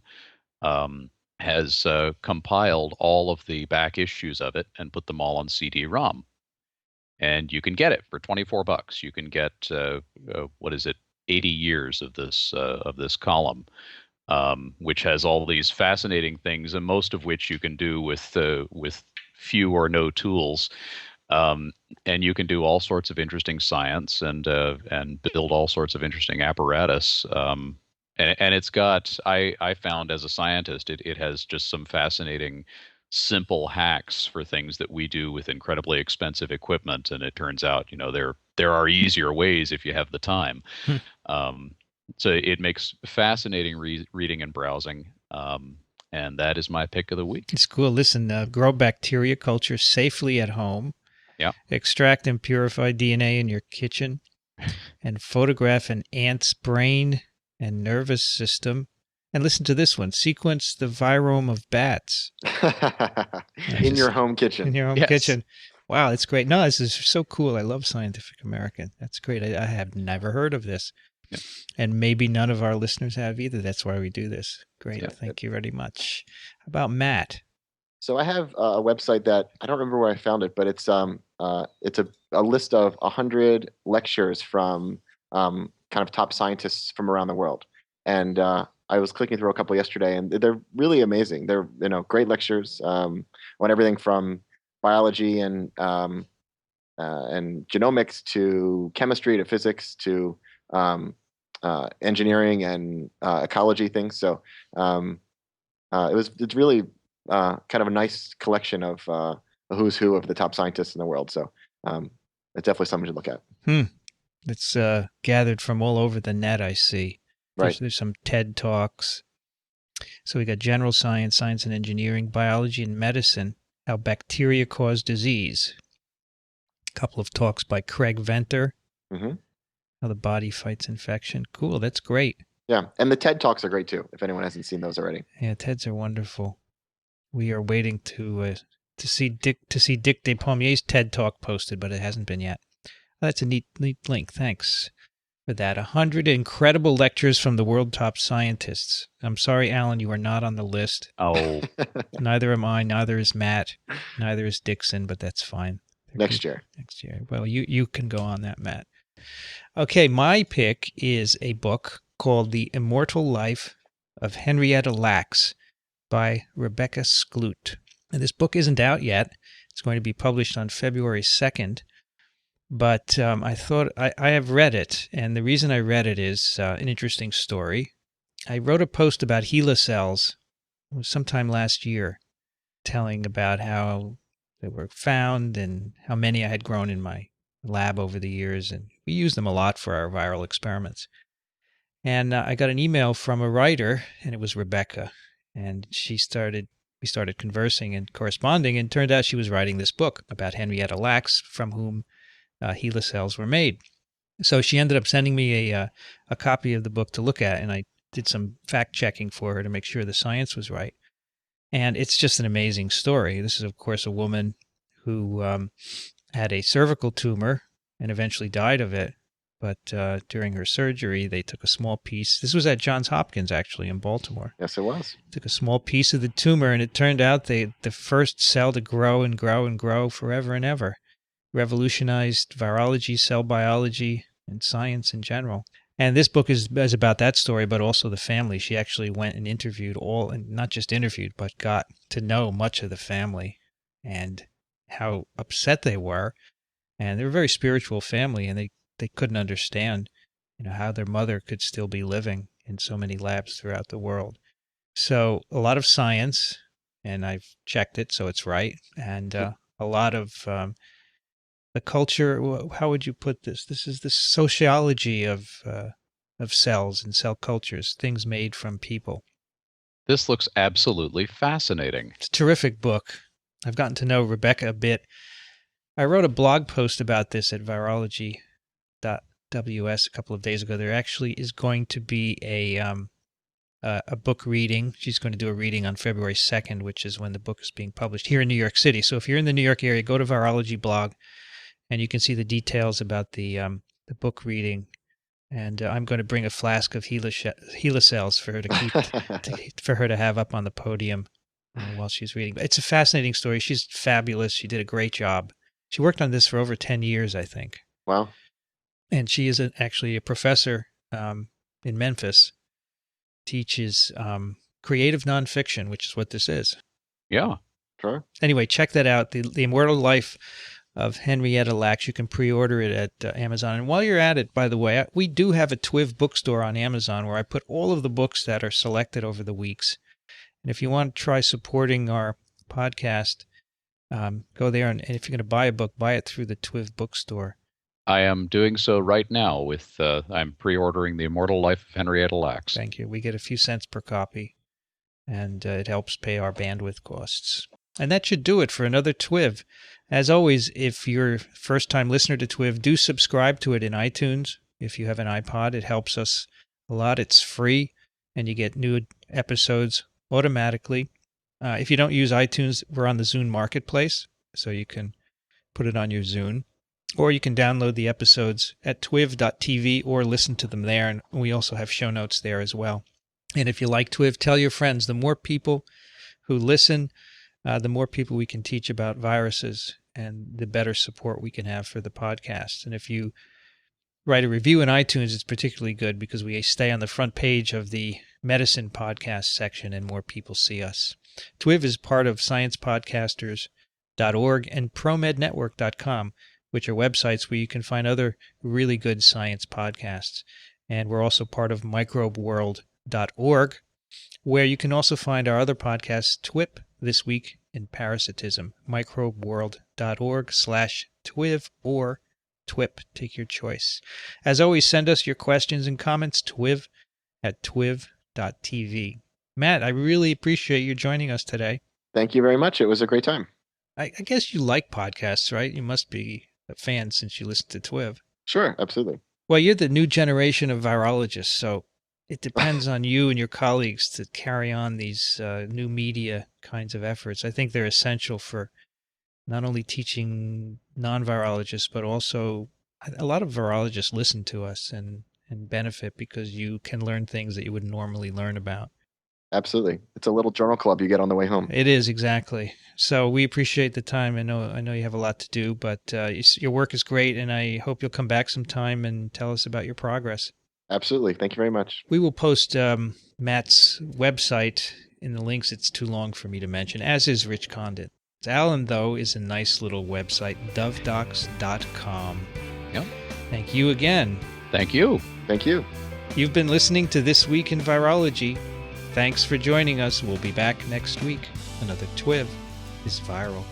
[SPEAKER 2] has compiled all of the back issues of it and put them all on CD-ROM. And you can get it for $24. You can get 80 years of this column, which has all these fascinating things, and most of which you can do with few or no tools. And you can do all sorts of interesting science and build all sorts of interesting apparatus. And it's got, I found as a scientist, it has just some fascinating, simple hacks for things that we do with incredibly expensive equipment. And it turns out, there are easier ways if you have the time. So it makes fascinating reading and browsing. And that is my pick of the week.
[SPEAKER 1] It's cool. Listen, grow bacteria culture safely at home.
[SPEAKER 2] Yeah.
[SPEAKER 1] Extract and purify DNA in your kitchen, and photograph an ant's brain and nervous system. And listen to this one: sequence the virome of bats
[SPEAKER 3] in your home kitchen.
[SPEAKER 1] In your home kitchen. Wow, it's great. No, this is so cool. I love Scientific American. That's great. I have never heard of this.
[SPEAKER 2] Yeah.
[SPEAKER 1] And maybe none of our listeners have either. That's why we do this. Great.
[SPEAKER 2] Yeah.
[SPEAKER 1] Thank you very much. How about Matt?
[SPEAKER 3] So I have a website that I don't remember where I found it, but it's a list of 100 lectures from kind of top scientists from around the world. And I was clicking through a couple yesterday, and they're really amazing. They're great lectures on everything from biology and genomics to chemistry to physics to engineering and ecology things. So it's really kind of a nice collection of a who's who of the top scientists in the world. So it's definitely something to look at.
[SPEAKER 1] It's gathered from all over the net, I see. There's some TED Talks. So we got general science, science and engineering, biology and medicine, how bacteria cause disease. A couple of talks by Craig Venter, how the body fights infection. Cool, that's great.
[SPEAKER 3] Yeah, and the TED Talks are great too, if anyone hasn't seen those already.
[SPEAKER 1] Yeah, TEDs are wonderful. We are waiting to see Dick Despommiers' TED Talk posted, but it hasn't been yet. That's a neat link. Thanks for that. 100 incredible lectures from the world top scientists. I'm sorry, Alan, you are not on the list.
[SPEAKER 2] Oh.
[SPEAKER 1] Neither am I. Neither is Matt. Neither is Dixon, but that's fine.
[SPEAKER 3] Next year.
[SPEAKER 1] Well, you can go on that, Matt. Okay, my pick is a book called The Immortal Life of Henrietta Lacks by Rebecca Skloot. And this book isn't out yet. It's going to be published on February 2nd. But I thought I have read it, and the reason I read it is an interesting story. I wrote a post about HeLa cells sometime last year, telling about how they were found and how many I had grown in my lab over the years, and we use them a lot for our viral experiments. And I got an email from a writer, and it was Rebecca, and we started conversing and corresponding, and it turned out she was writing this book about Henrietta Lacks, from whom HeLa cells were made. So she ended up sending me a copy of the book to look at, and I did some fact-checking for her to make sure the science was right. And it's just an amazing story. This is, of course, a woman who had a cervical tumor and eventually died of it. But during her surgery, they took a small piece. This was at Johns Hopkins, actually, in Baltimore.
[SPEAKER 3] Yes, it was.
[SPEAKER 1] Took a small piece of the tumor, and it turned out the first cell to grow and grow and grow forever and ever. Revolutionized virology, cell biology, and science in general. And this book is about that story, but also the family. She actually went and interviewed and not just interviewed, but got to know much of the family and how upset they were. And they were a very spiritual family, and they couldn't understand, how their mother could still be living in so many labs throughout the world. So a lot of science, and I've checked it, so it's right, and a lot of the culture. How would you put this? This is the sociology of cells and cell cultures, things made from people.
[SPEAKER 2] This looks absolutely fascinating.
[SPEAKER 1] It's a terrific book. I've gotten to know Rebecca a bit. I wrote a blog post about this at virology.ws a couple of days ago. There actually is going to be a book reading. She's going to do a reading on February 2nd, which is when the book is being published here in New York City. So if you're in the New York area, go to Virology blog, and you can see the details about the book reading. And I'm going to bring a flask of HeLa cells for her to keep, for her to have up on the podium while she's reading. But it's a fascinating story. She's fabulous. She did a great job. She worked on this for over 10 years, I think.
[SPEAKER 3] Wow.
[SPEAKER 1] And she is actually a professor in Memphis, teaches creative nonfiction, which is what this is.
[SPEAKER 2] Yeah.
[SPEAKER 3] Sure.
[SPEAKER 1] Anyway, check that out. The Immortal Life of Henrietta Lacks. You can pre-order it at Amazon. And while you're at it, by the way, we do have a TWiV bookstore on Amazon where I put all of the books that are selected over the weeks. And if you want to try supporting our podcast, go there. And if you're going to buy a book, buy it through the TWiV bookstore.
[SPEAKER 2] I am doing so right now with, I'm pre-ordering The Immortal Life of Henrietta Lacks.
[SPEAKER 1] Thank you. We get a few cents per copy, and it helps pay our bandwidth costs. And that should do it for another TWiV. As always, if you're a first-time listener to TWiV, do subscribe to it in iTunes. If you have an iPod, it helps us a lot. It's free, and you get new episodes automatically. If you don't use iTunes, we're on the Zune Marketplace, so you can put it on your Zune. Or you can download the episodes at twiv.tv or listen to them there, and we also have show notes there as well. And if you like TWiV, tell your friends. The more people who listen, the more people we can teach about viruses, and the better support we can have for the podcast. And if you write a review in iTunes, it's particularly good because we stay on the front page of the medicine podcast section and more people see us. TWiV is part of sciencepodcasters.org and promednetwork.com, which are websites where you can find other really good science podcasts. And we're also part of microbeworld.org, where you can also find our other podcasts, TWIP, This Week in Parasitism, microbeworld.org/TWiV or TWIP, take your choice. As always, send us your questions and comments, twiv@twiv.tv. Matt, I really appreciate you joining us today.
[SPEAKER 3] Thank you very much. It was a great time.
[SPEAKER 1] I guess you like podcasts, right? You must be a fan since you listen to TWiV.
[SPEAKER 3] Sure, absolutely.
[SPEAKER 1] Well, you're the new generation of virologists, so it depends on you and your colleagues to carry on these new media kinds of efforts. I think they're essential for not only teaching non-virologists, but also a lot of virologists listen to us and benefit because you can learn things that you wouldn't normally learn about.
[SPEAKER 3] Absolutely. It's a little journal club you get on the way home.
[SPEAKER 1] It is, exactly. So we appreciate the time. I know you have a lot to do, but your work is great, and I hope you'll come back sometime and tell us about your progress.
[SPEAKER 3] Absolutely. Thank you very much.
[SPEAKER 1] We will post Matt's website in the links. It's too long for me to mention, as is Rich Condit. Alan, though, is a nice little website, dovedocs.com.
[SPEAKER 2] Yep.
[SPEAKER 1] Thank you again.
[SPEAKER 2] Thank you.
[SPEAKER 3] Thank you.
[SPEAKER 1] You've been listening to This Week in Virology. Thanks for joining us. We'll be back next week. Another TWiV is viral.